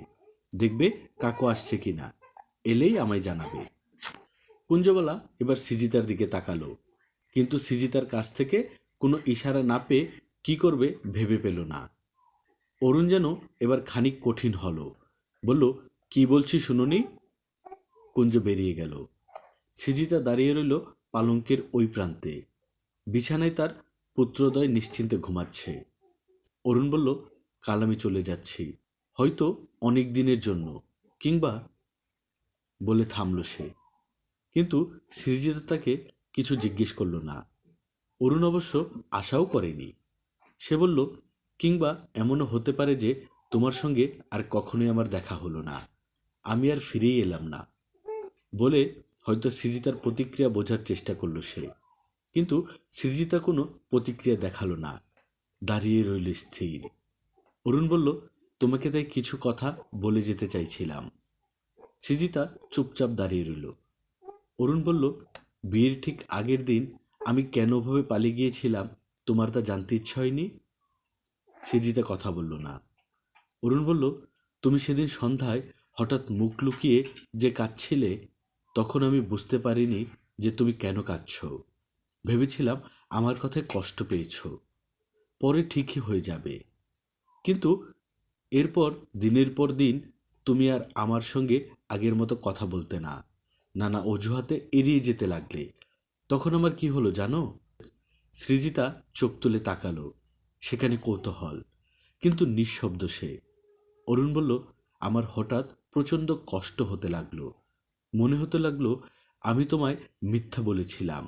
দেখবে কাকু আসছে কিনা, এলেই আমায় জানাবে। কুঞ্জবালা এবার সৃজিতার দিকে তাকালো, কিন্তু সৃজিতার কাছ থেকে কোনো ইশারা না পেয়ে কি করবে ভেবে পেল না। অরুণ যেন এবার খানিক কঠিন হলো, বলল, কি বলছি শুনুনি। কুঞ্জ বেরিয়ে গেল। সৃজিতা দাঁড়িয়ে রইল পালঙ্কের ওই প্রান্তে। বিছানায় তার পুত্রদ্বয় নিশ্চিন্তে ঘুমাচ্ছে। অরুণ বলল, কাল আমি চলে যাচ্ছি, হয়তো অনেক দিনের জন্য, কিংবা বলে থামল সে। কিন্তু সৃজিতা তাকে কিছু জিজ্ঞেস করল না। অরুণ অবশ্য আশাও করেনি। সে বলল, কিংবা এমনও হতে পারে যে তোমার সঙ্গে আর কখনোই আমার দেখা হলো না, আমি আর ফিরেই এলাম না। বলে হয়তো সৃজিতার প্রতিক্রিয়া বোঝার চেষ্টা করল সে, কিন্তু সৃজিতা কোনো প্রতিক্রিয়া দেখালো না, দাঁড়িয়ে রইল স্থির। অরুণ বলল, তোমাকে তাই কিছু কথা বলে যেতে চাইছিলাম। সৃজিতা চুপচাপ দাঁড়িয়ে রইল। অরুণ বলল, বিয়ের ঠিক আগের দিন আমি কেন ভাবে পালিয়ে গিয়েছিলাম তোমার তা জানতে ইচ্ছা হয়নি? সৃজিতা কথা বলল না। অরুণ বলল, তুমি সেদিন সন্ধ্যায় হঠাৎ মুখ লুকিয়ে যে কাঁদছিলে, তখন আমি বুঝতে পারিনি যে তুমি কেন কাঁদছ। ভেবেছিলাম আমার কথায় কষ্ট পেয়েছ, পরে ঠিকই হয়ে যাবে। কিন্তু এরপর দিনের পর দিন তুমি আর আমার সঙ্গে আগের মতো কথা বলতে না, নানা অজুহাতে এড়িয়ে যেতে লাগলে। তখন আমার কি হলো জানো? সৃজিতা চোখ তুলে তাকালো। সেখানে কৌতূহল, কিন্তু নিঃশব্দ সে। অরুণ বলল, আমার হঠাৎ প্রচণ্ড কষ্ট হতে লাগলো। মনে হতে লাগলো আমি তোমায় মিথ্যা বলেছিলাম,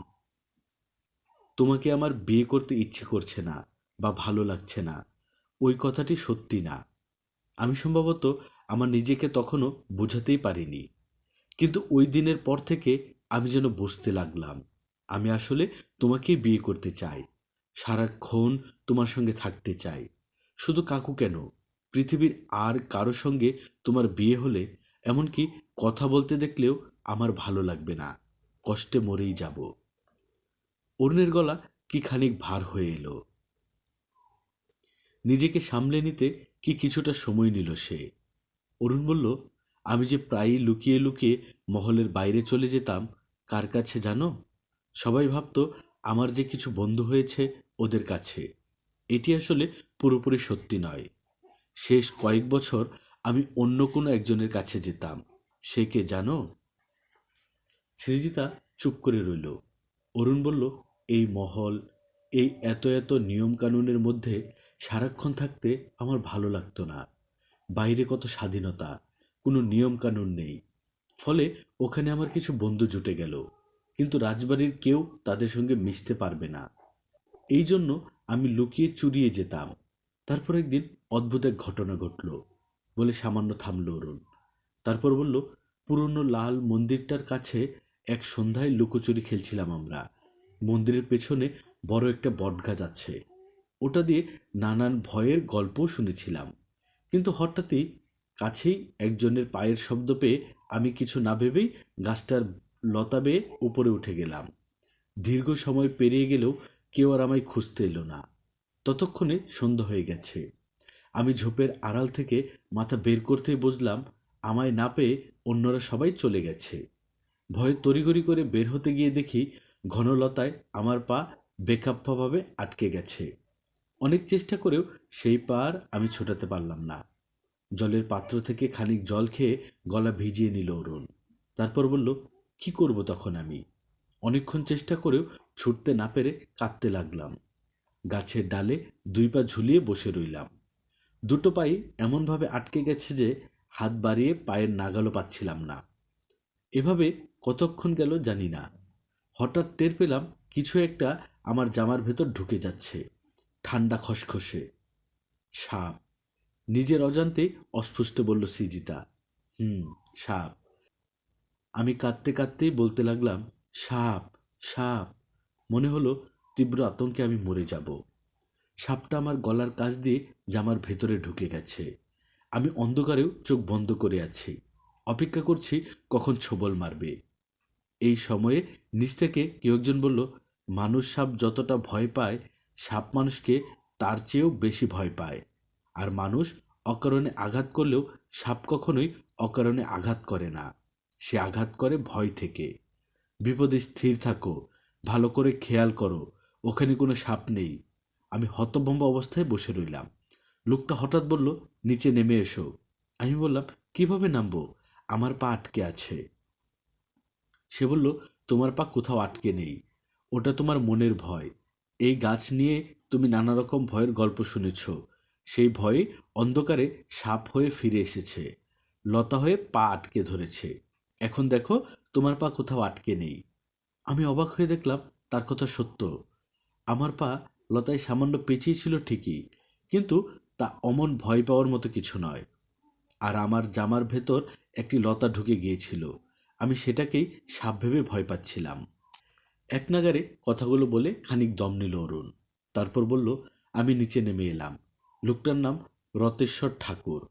তোমাকে আমার বিয়ে করতে ইচ্ছে করছে না বা ভালো লাগছে না। ওই কথাটি সত্যি না। আমি সম্ভবত আমার নিজেকে তখনও বোঝাতেই পারিনি। কিন্তু ওই দিনের পর থেকে আমি যেন বুঝতে লাগলাম, আমি আসলে তোমাকেই বিয়ে করতে চাই, সারাক্ষণ তোমার সঙ্গে থাকতে চাই। শুধু কাকু কেন, পৃথিবীর আর কারো সঙ্গে তোমার বিয়ে হলে, এমনকি কথা বলতে দেখলেও আমার ভালো লাগবে না, কষ্টে মরেই যাব। অরুণের গলা কি খানিক ভার হয়ে এলো। নিজেকে সামলে নিতে কি কিছুটা সময় নিল সে। অরুণ বলল, আমি যে প্রায়ই লুকিয়ে লুকিয়ে মহলের বাইরে চলে যেতাম, কার কাছে জানো? সবাই ভাবতো আমার যে কিছু বন্ধু হয়েছে ওদের কাছে। এটি আসলে পুরোপুরি সত্যি নয়। শেষ কয়েক বছর আমি অন্য কোনো একজনের কাছে যেতাম। সে কে জানো? সৃজিতা চুপ করে রইল। অরুণ বলল, এই মহল, এই এত এত নিয়মকানুনের মধ্যে সারাক্ষণ থাকতে আমার ভালো লাগতো না। বাইরে কত স্বাধীনতা, কোনো নিয়মকানুন নেই। ফলে ওখানে আমার কিছু বন্ধু জুটে গেল, কিন্তু রাজবাড়ির কেউ তাদের সঙ্গে মিশতে পারবে না। এই জন্য আমি লুকিয়ে চুরিয়ে যেতাম। তারপর একদিন অদ্ভুত এক ঘটনা ঘটল, বলে সামান্য থামল অরুণ। তারপর বলল, পুরনো লাল মন্দিরটার কাছে এক সন্ধ্যায় লুকোচুরি খেলছিলাম আমরা। মন্দিরের পেছনে বড় একটা বটগাছ আছে, ওটা দিয়ে নানান ভয়ের গল্পও শুনেছিলাম। কিন্তু হঠাৎই কাছেই একজনের পায়ের শব্দ পেয়ে আমি কিছু না ভেবেই গাছটার লতা বেয়ে উপরে উঠে গেলাম। দীর্ঘ সময় পেরিয়ে গেলেও কেউ আর আমায় খুঁজতে এলো না। ততক্ষণে সন্ধ্যা হয়ে গেছে। আমি ঝোপের আড়াল থেকে মাথা বের করতেই বুঝলাম আমায় না পেয়ে অন্যরা সবাই চলে গেছে। ভয়ে তড়িঘড়ি করে বের হতে গিয়ে দেখি ঘনলতায় আমার পা বেখাপ্পাভাবে আটকে গেছে। অনেক চেষ্টা করেও সেই পা আর আমি ছোটাতে পারলাম না। জলের পাত্র থেকে খানিক জল খেয়ে গলা ভিজিয়ে নিল অরুণ। তারপর বলল, কি করব তখন আমি? অনেকক্ষণ চেষ্টা করেও ছুটতে না পেরে কাঁদতে লাগলাম। গাছের ডালে দুই পা ঝুলিয়ে বসে রইলাম। দুটো পাই এমনভাবে আটকে গেছে যে হাত বাড়িয়ে পায়ের নাগালও পাচ্ছিলাম না। এভাবে কতক্ষণ গেল জানি না। হঠাৎ টের পেলাম কিছু একটা আমার জামার ভেতর ঢুকে যাচ্ছে, ঠান্ডা খসখসে। সাপ। নিজের অজান্তে অস্পষ্ট বলল সৃজিতা। সাপ। আমি কাঁদতে কাঁদতেই বলতে লাগলাম, সাপ, সাপ। মনে হলো তীব্র আতঙ্কে আমি মরে যাব। সাপটা আমার গলার কাছ দিয়ে জামার ভেতরে ঢুকে গেছে। আমি অন্ধকারেও চোখ বন্ধ করে আছি, অপেক্ষা করছি কখন ছোবল মারবে। এই সময়ে নিচ থেকে কেউ একজন বলল, মানুষ সাপ যতটা ভয় পায়, সাপ মানুষকে তার চেয়েও বেশি ভয় পায়। আর মানুষ অকারণে আঘাত করলেও সাপ কখনোই অকারণে আঘাত করে না, সে আঘাত করে ভয় থেকে। বিপদে স্থির থাকো, ভালো করে খেয়াল করো, ওখানে কোনো সাপ নেই। আমি হতভম্ব অবস্থায় বসে রইলাম। লোকটা হঠাৎ বলল, নিচে নেমে এসো। আমি বললাম, কিভাবে নামবো? আমার পা আটকে আছে। সে বলল, তোমার পা কোথাও আটকে নেই, ওটা তোমার মনের ভয়। এই গাছ নিয়ে তুমি নানা রকম ভয়ের গল্প শুনেছ, সেই ভয়ে অন্ধকারে সাপ হয়ে ফিরে এসেছে, লতা হয়ে পা আটকে ধরেছে। এখন দেখো তোমার পা কোথাও আটকে নেই। আমি অবাক হয়ে দেখলাম তার কথা সত্য। আমার পা লতায় সামান্য পেঁচিয়ে ছিল ঠিকই, কিন্তু তা অমন ভয় পাওয়ার মতো কিছু নয়। আর আমার জামার ভেতর একটি লতা ঢুকে গিয়েছিল, আমি সেটাকেই সাপ ভেবে ভয় পাচ্ছিলাম। এক নাগারে কথাগুলো বলে খানিক দম নিল অরুণ। তারপর বলল, আমি নিচে নেমে এলাম। লোকটার নাম রতেশ্বর ঠাকুর।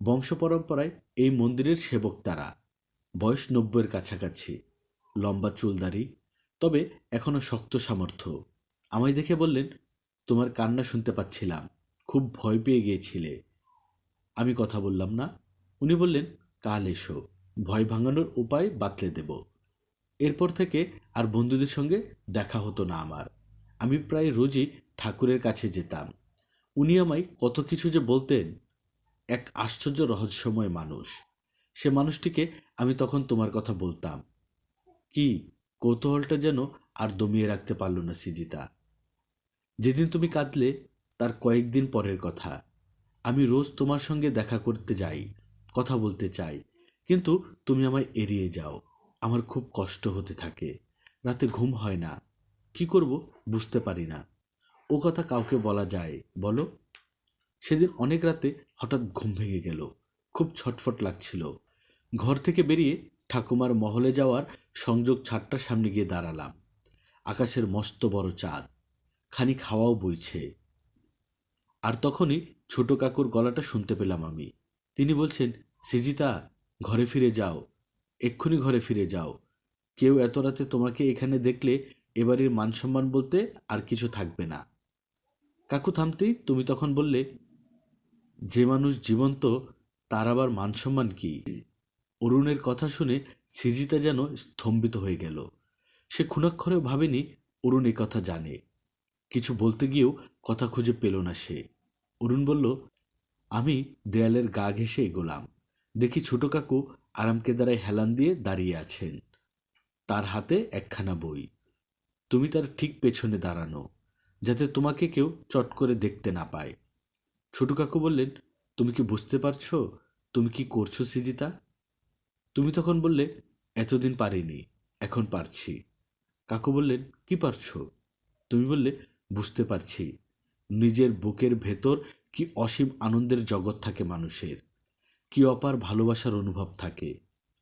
বংশ পরম্পরায় এই মন্দিরের সেবক তারা। বয়স 90-এর কাছাকাছি, লম্বা চুলদারি, তবে এখনো শক্ত সামর্থ্য। আমায় দেখে বললেন, তোমার কান্না শুনতে পাচ্ছিলাম, খুব ভয় পেয়ে গিয়েছিলে। আমি কথা বললাম না। উনি বললেন, কাল এসো, ভয় ভাঙানোর উপায় বাতলে দেব। এরপর থেকে আর বন্ধুদের সঙ্গে দেখা হতো না আমার। আমি প্রায় রোজই ঠাকুরের কাছে যেতাম। উনি আমায় কত কিছু যে বলতেন। এক আশ্চর্য রহস্যময় মানুষ। সে মানুষটিকে আমি তখন তোমার কথা বলতাম। কি কৌতূহলটা যেন আর দমিয়ে রাখতে পারল না সৃজিতা। যেদিন তুমি কাঁদলে তার কয়েকদিন পরের কথা। আমি রোজ তোমার সঙ্গে দেখা করতে যাই, কথা বলতে চাই, কিন্তু তুমি আমায় এড়িয়ে যাও। আমার খুব কষ্ট হতে থাকে, রাতে ঘুম হয় না। কি করব বুঝতে পারি না। ও কথা কাউকে বলা যায় বলো? সেদিন অনেক রাতে হঠাৎ ঘুম ভেঙে গেল, খুব ছটফট লাগছিল। ঘর থেকে বেরিয়ে ঠাকুমার মহলে যাওয়ার সংযোগ ছাদটার সামনে গিয়ে দাঁড়ালাম। আকাশের মস্ত বড় চাঁদ, খানিক হাওয়াও বইছে। আর তখনই ছোট কাকুর গলাটা শুনতে পেলাম আমি। তিনি বলছেন, সৃজিতা, ঘরে ফিরে যাও, এক্ষুনি ঘরে ফিরে যাও। কেউ এত রাতে তোমাকে এখানে দেখলে এবাড়ির মান সম্মান বলতে আর কিছু থাকবে না। কাকু থামতেই তুমি তখন বললে, যে মানুষ জীবন্ত তার আবার মান সম্মান কি? অরুণের কথা শুনে সৃজিতা যেন স্তম্ভিত হয়ে গেল। সে ক্ষুণাক্ষরেও ভাবেনি অরুণ এ কথা জানে। কিছু বলতে গিয়েও কথা খুঁজে পেল না সে। অরুণ বলল, আমি দেয়ালের গা ঘেঁষে এগোলাম। দেখি ছোট কাকু আরামকেদারায় হেলান দিয়ে দাঁড়িয়ে আছেন, তার হাতে একখানা বই। তুমি তার ঠিক পেছনে দাঁড়ানো, যাতে তোমাকে কেউ চট করে দেখতে না পায়। ছোট কাকু বললেন, তুমি কি বুঝতে পারছো তুমি কি করছো সৃজিতা? তুমি তখন বললে, এতদিন পারিনি, এখন পারছি। কাকু বললেন, কি পারছো? তুমি বললে, বুঝতে পারছি নিজের বুকের ভেতর কি অসীম আনন্দের জগৎ থাকে মানুষের, কি অপার ভালোবাসার অনুভব থাকে।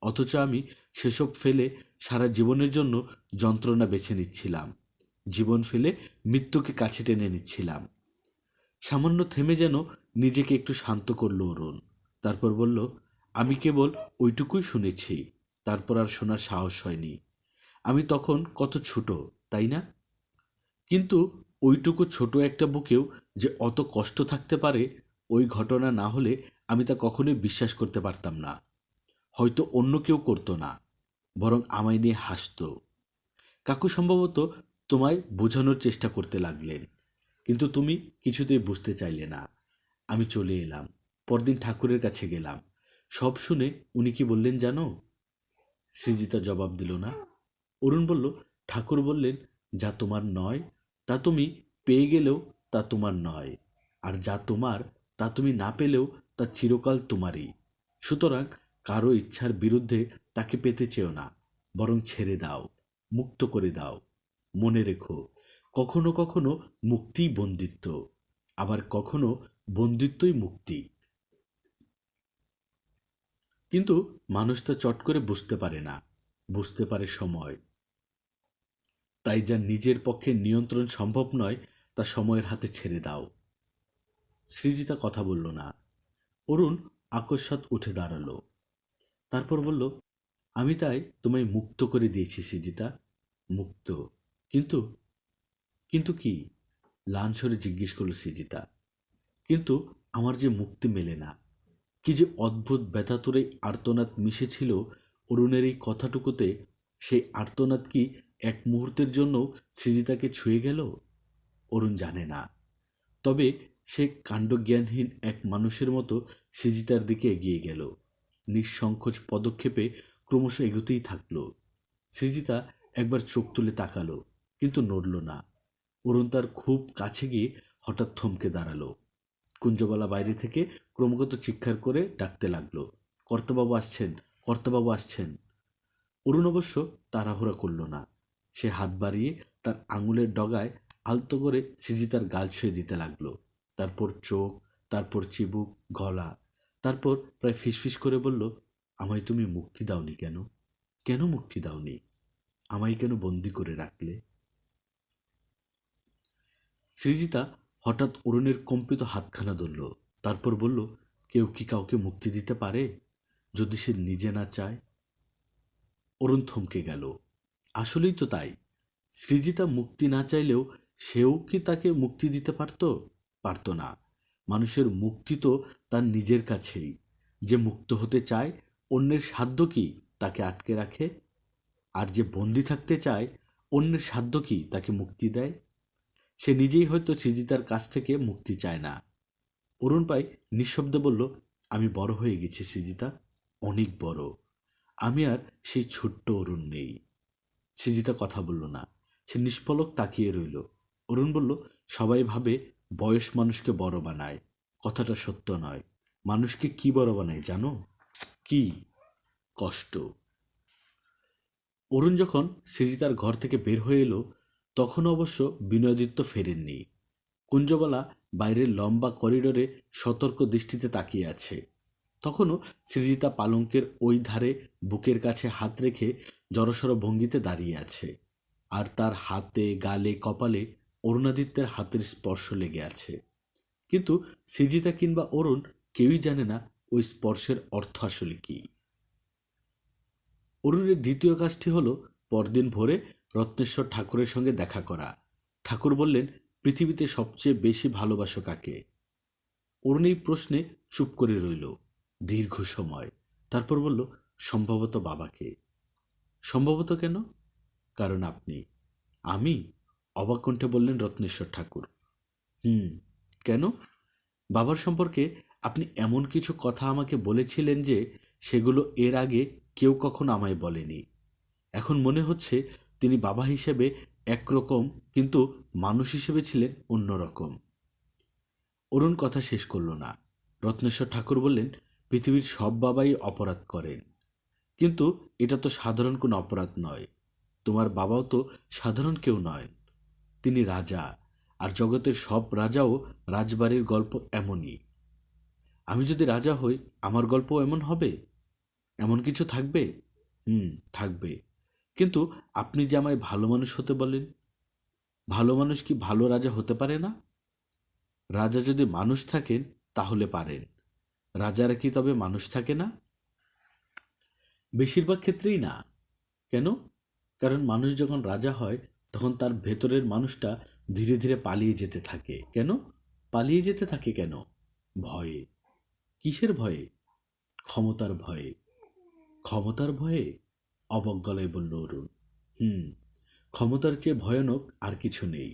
অথচ আমি সেসব ফেলে সারা জীবনের জন্য যন্ত্রণা বেছে নিচ্ছিলাম, জীবন ফেলে মৃত্যুকে কাছে টেনে নিচ্ছিলাম। সামান্য থেমে যেন নিজেকে একটু শান্ত করল অরুণ। তারপর বলল, আমি কেবল ওইটুকুই শুনেছি, তারপর আর শোনার সাহস হয়নি। আমি তখন কত ছোট, তাই না? কিন্তু ওইটুকু ছোট একটা বুকেও যে অত কষ্ট থাকতে পারে, ওই ঘটনা না হলে আমি তা কখনোই বিশ্বাস করতে পারতাম না। হয়তো অন্য কেউ করতো না, বরং আমায় নিয়ে হাসতো। কাকু সম্ভবত তোমায় বোঝানোর চেষ্টা করতে লাগলেন, কিন্তু তুমি কিছুতেই বুঝতে চাইলে না। আমি চলে এলাম। পরদিন ঠাকুরের কাছে গেলাম। সব শুনে উনি কি বললেন জানো? সৃজিতা জবাব দিল না। অরুণ বলল, ঠাকুর বললেন, যা তোমার নয় তা তুমি পেয়ে গেলেও তা তোমার নয়, আর যা তোমার তা তুমি না পেলেও তা চিরকাল তোমারই। সুতরাং কারো ইচ্ছার বিরুদ্ধে তাকে পেতে চেও না, বরং ছেড়ে দাও, মুক্ত করে দাও। মনে রেখো, কখনো কখনো মুক্তিই বন্দিত্ব, আবার কখনো বন্দিত্বই মুক্তি। কিন্তু মানুষটা চট করে বুঝতে পারে না, বুঝতে পারে সময়। তাই যা নিজের পক্ষে নিয়ন্ত্রণ সম্ভব নয় তা সময়ের হাতে ছেড়ে দাও। সৃজিতা কথা বলল না। অরুণ আকস্মাৎ উঠে দাঁড়ালো। তারপর বলল, আমি তাই তোমায় মুক্ত করে দিয়েছি সৃজিতা। মুক্ত? কিন্তু কিন্তু কি? ম্লান স্বরে জিজ্ঞেস করল সৃজিতা। কিন্তু আমার যে মুক্তি মেলে না। কি যে অদ্ভুত ব্যথাতুরে আর্তনাদ মিশেছিল অরুণের এই কথাটুকুতে। সেই আর্তনাদ কি এক মুহূর্তের জন্য সৃজিতাকে ছুঁয়ে গেল? অরুণ জানে না। তবে সে কাণ্ডজ্ঞানহীন এক মানুষের মতো সৃজিতার দিকে এগিয়ে গেল। নিঃসংকোচ পদক্ষেপে ক্রমশ এগোতেই থাকল। সৃজিতা একবার চোখ তুলে তাকালো, কিন্তু নড়ল না। অরুণ তার খুব কাছে গিয়ে হঠাৎ থমকে দাঁড়ালো। কুঞ্জবালা বাইরে থেকে ক্রমাগত চিৎকার করে ডাকতে লাগলো, কর্তাবাবু আসছেন, কর্তাবাবু আসছেন। অরুণ অবশ্য তাড়াহুড়া করল না। সে হাত বাড়িয়ে তার আঙুলের ডগায় আলতো করে সৃজিতার গাল ছুঁয়ে দিতে লাগলো। তারপর চোখ, তারপর চিবুক, গলা, তারপর প্রায় ফিসফিস করে বলল, আমায় তুমি মুক্তি দাওনি কেন? কেন মুক্তি দাওনি? আমায় কেন বন্দি করে রাখলে? সৃজিতা হঠাৎ অরুণের কম্পিত হাতখানা ধরল। তারপর বলল, কেউ কি কাউকে মুক্তি দিতে পারে যদি সে নিজে না চায়? অরুণ থমকে গেল। আসলেই তো তাই। সৃজিতা মুক্তি না চাইলেও সেও কি তাকে মুক্তি দিতে পারত? পারত না। মানুষের মুক্তি তো তার নিজের কাছেই। যে মুক্ত হতে চায়, অন্যের সাধ্য কি তাকে আটকে রাখে? আর যে বন্দি থাকতে চায়, অন্যের সাধ্য কি তাকে মুক্তি দেয়? সে নিজেই হয়তো সৃজিতার কাছ থেকে মুক্তি চায় না। অরুণ পাই নিঃশব্দে বলল, আমি বড় হয়ে গেছি সৃজিতা, অনেক বড়। আমি আর সেই ছোট্ট অরুণ নেই। সৃজিতা কথা বলল না। সে নিষ্পলক তাকিয়ে রইল। অরুণ বলল, সবাই ভাবে বয়স মানুষকে বড় বানায়। কথাটা সত্য নয়। মানুষকে কি বড় বানায় জানো? কি? কষ্ট। অরুণ যখন সৃজিতার ঘর থেকে বের হয়ে এলো, তখন অবশ্য বিনয়াদিত্য ফেরেননি। কুঞ্জবালা বাইরের লম্বা করিডোরে সতর্ক দৃষ্টিতে তাকিয়ে আছে। তখনও সৃজিতা পালঙ্কের ওই ধারে বুকের কাছে হাত রেখে জড়সড় ভঙ্গিতে দাঁড়িয়ে আছে। আর তার হাতে, গালে, কপালে অরুণাদিত্যের হাতের স্পর্শ লেগে আছে। কিন্তু সৃজিতা কিংবা অরুণ কেউই জানে না ওই স্পর্শের অর্থ আসলে কি। অরুণের দ্বিতীয় কাজটি হলো পরদিন ভোরে রত্নেশ্বর ঠাকুরের সঙ্গে দেখা করা। ঠাকুর বললেন, পৃথিবীতে সবচেয়ে বেশি ভালোবাসো কাকে? অরুণ এই প্রশ্নে চুপ করে রইল দীর্ঘ সময়। তারপর বলল, সম্ভবত বাবাকে। সম্ভবত কেন? কারণ আপনি। আমি? অবাক কণ্ঠে বললেন রত্নেশ্বর ঠাকুর। কেন? বাবার সম্পর্কে আপনি এমন কিছু কথা আমাকে বলেছিলেন যে সেগুলো এর আগে কেউ কখনো আমায় বলেনি। এখন মনে হচ্ছে তিনি বাবা হিসেবে একরকম, কিন্তু মানুষ হিসেবে ছিলেন অন্যরকম। অরুণ কথা শেষ করল না। রত্নেশ্বর ঠাকুর বললেন, পৃথিবীর সব বাবাই অপরাধ করেন, কিন্তু এটা তো সাধারণ কোনো অপরাধ নয়। তোমার বাবাও তো সাধারণ কেউ নয়। তিনি রাজা, আর জগতের সব রাজাও রাজবাড়ির গল্প এমনই। আমি যদি রাজা হই, আমার গল্পও এমন হবে? এমন কিছু থাকবে? থাকবে। কিন্তু আপনি যে আমায় ভালো মানুষ হতে বলেন, ভালো মানুষ কি ভালো রাজা হতে পারে না? রাজা যদি মানুষ থাকেন তাহলে পারেন। রাজারা কি তবে মানুষ থাকে না? বেশিরভাগ ক্ষেত্রেই না। কেন? কারণ মানুষ যখন রাজা হয় তখন তার ভেতরের মানুষটা ধীরে ধীরে পালিয়ে যেতে থাকে। কেন পালিয়ে যেতে থাকে? কেন? ভয়ে। কিসের ভয়ে? ক্ষমতার ভয়ে। ক্ষমতার ভয়ে? অবাক গলায় বলল অরুণ। ক্ষমতার চেয়ে ভয়ানক আর কিছু নেই।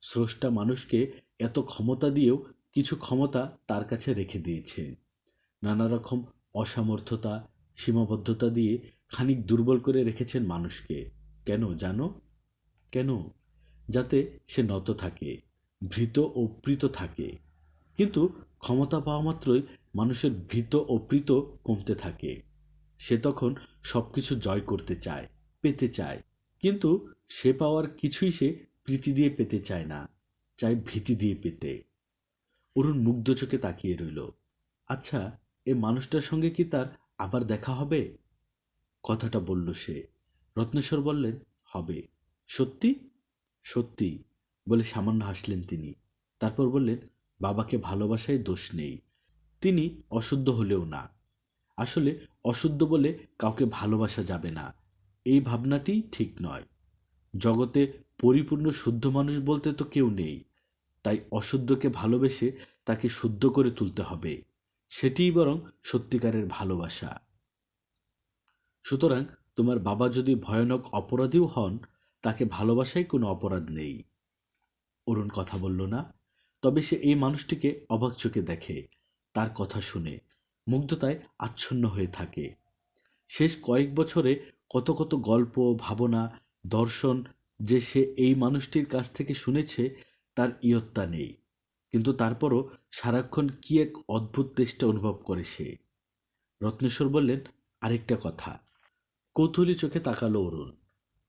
স্রষ্টা মানুষকে এত ক্ষমতা দিয়েও কিছু ক্ষমতা তার কাছে রেখে দিয়েছে। নানা রকম অসামর্থ্যতা, সীমাবদ্ধতা দিয়ে খানিক দুর্বল করে রেখেছেন মানুষকে। কেন জানো? কেন? যাতে সে নত থাকে, ভীত ও প্রীত থাকে। কিন্তু ক্ষমতা পাওয়া মাত্রই মানুষের ভীত ও প্রীত কমতে থাকে। সে তখন সব কিছু জয় করতে চায়, পেতে চায়। কিন্তু সে পাওয়ার কিছুই সে প্রীতি দিয়ে পেতে চায় না, চায় ভীতি দিয়ে পেতে। অরুণ মুগ্ধ চোখে তাকিয়ে রইল। আচ্ছা, এ মানুষটার সঙ্গে কি তার আবার দেখা হবে? কথাটা বলল সে। রত্নেশ্বর বললেন, হবে। সত্যি? সত্যি বলে সামান্য হাসলেন তিনি। তারপর বললেন, বাবাকে ভালোবাসায় দোষ নেই, তিনি অশুদ্ধ হলেও না। আসলে অশুদ্ধ বলে কাউকে ভালোবাসা যাবে না, এই ভাবনাটি ঠিক নয়। জগতে পরিপূর্ণ শুদ্ধ মানুষ বলতে তো কেউ নেই, তাই অশুদ্ধকে ভালোবেসে তাকে শুদ্ধ করে তুলতে হবে, সেটিই বরং সত্যিকারের ভালোবাসা। সুতরাং তোমার বাবা যদি ভয়ানক অপরাধীও হন, তাকে ভালোবাসায় কোনো অপরাধ নেই। অরুণ কথা বলল না, তবে সে এই মানুষটিকে অবাক চোখে দেখে, তার কথা শুনে মুগ্ধতায় আচ্ছন্ন হয়ে থাকে। শেষ কয়েক বছরে কত কত গল্প, ভাবনা, দর্শন যে সে এই মানুষটির কাছ থেকে শুনেছে, তার ইয়ত্তা নেই। কিন্তু তারপরও সারাক্ষণ কি এক অদ্ভুত তেষ্টা অনুভব করে সে। রত্নেশ্বর বললেন, আরেকটা কথা। কৌতূহলী চোখে তাকালো অরুণ।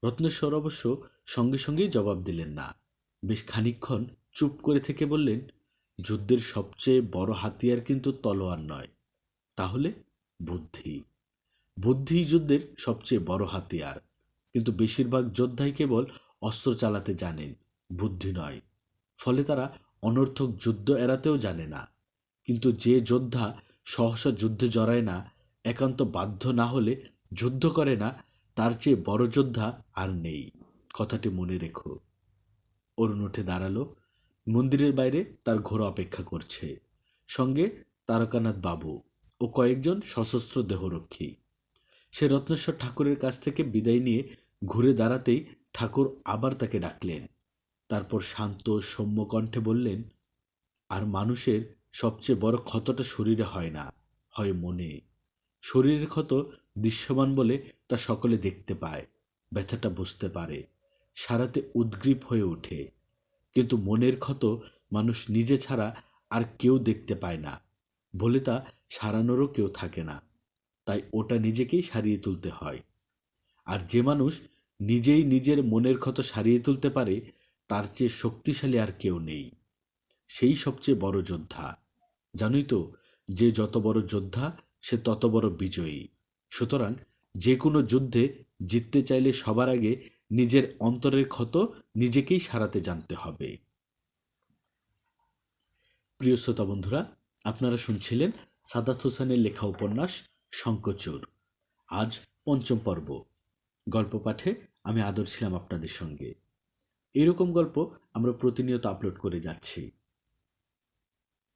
রত্নেশ্বর অবশ্য সঙ্গে সঙ্গেই জবাব দিলেন না। বেশ খানিকক্ষণ চুপ করে থেকে বললেন, যুদ্ধের সবচেয়ে বড় হাতিয়ার কিন্তু তলোয়ার নয়, তাহলে বুদ্ধি। বুদ্ধিই যুদ্ধের সবচেয়ে বড় হাতিয়ার। কিন্তু বেশিরভাগ যোদ্ধাই কেবল অস্ত্র চালাতে জানেন, বুদ্ধি নয়। ফলে তারা অনর্থক যুদ্ধ এড়াতেও জানে না। কিন্তু যে যোদ্ধা সহসা যুদ্ধে জড়ায় না, একান্ত বাধ্য না হলে যুদ্ধ করে না, তার চেয়ে বড় যোদ্ধা আর নেই। কথাটি মনে রেখো। অরুণ উঠে দাঁড়ালো। মন্দিরের বাইরে তার ঘোড়া অপেক্ষা করছে, সঙ্গে তারকানাথ বাবু ও কয়েকজন সশস্ত্র দেহরক্ষী। সে রত্নেশ্বর ঠাকুরের কাছ থেকে বিদায় নিয়ে ঘুরে দাঁড়াতেই ঠাকুর আবার তাকে ডাকলেন। তারপর শান্ত সৌম্য কণ্ঠে বললেন, আর মানুষের সবচেয়ে বড় ক্ষতটা শরীরে হয় না, হয় মনে। শরীরের ক্ষত দৃশ্যমান বলে তা সকলে দেখতে পায়, ব্যথাটা বুঝতে পারে, সারাতে উদ্গ্রীব হয়ে ওঠে। কিন্তু মনের ক্ষত মানুষ নিজে ছাড়া আর কেউ দেখতে পায় না বলে তা সারানোরও কেউ থাকে না, তাই ওটা নিজেকেই সারিয়ে তুলতে হয়। আর যে মানুষ নিজেই নিজের মনের ক্ষত সারিয়ে তুলতে পারে, তার চেয়ে শক্তিশালী আর কেউ নেই। সেই সবচেয়ে বড় যোদ্ধা। জানোই তো, যে যত বড় যোদ্ধা সে তত বড় বিজয়ী। সুতরাং যে কোনো যুদ্ধে জিততে চাইলে সবার আগে নিজের অন্তরের ক্ষত নিজেকেই সারাতে জানতে হবে। প্রিয় শ্রোতা বন্ধুরা, আপনারা শুনছিলেন সাদাত হোসেনের লেখা উপন্যাস শঙ্খচূড়। আজ পঞ্চম পর্ব। গল্প পাঠে আমি আদর ছিলাম আপনাদের সঙ্গে। এরকম গল্প আমরা প্রতিনিয়ত আপলোড করে যাচ্ছি।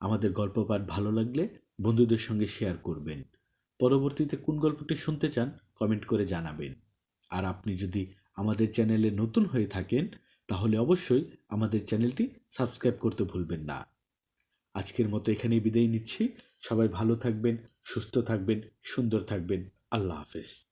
আমাদের গল্প পাঠ ভালো লাগলে বন্ধুদের সঙ্গে শেয়ার করবেন। পরবর্তীতে কোন গল্পটি শুনতে চান কমেন্ট করে জানাবেন। আর আপনি যদি আমাদের চ্যানেলে নতুন হয়ে থাকেন, তাহলে অবশ্যই আমাদের চ্যানেলটি সাবস্ক্রাইব করতে ভুলবেন না। আজকের মতো এখানেই বিদায় নিচ্ছি। সবাই ভালো থাকবেন, সুস্থ থাকবেন, সুন্দর থাকবেন। আল্লাহ হাফেজ।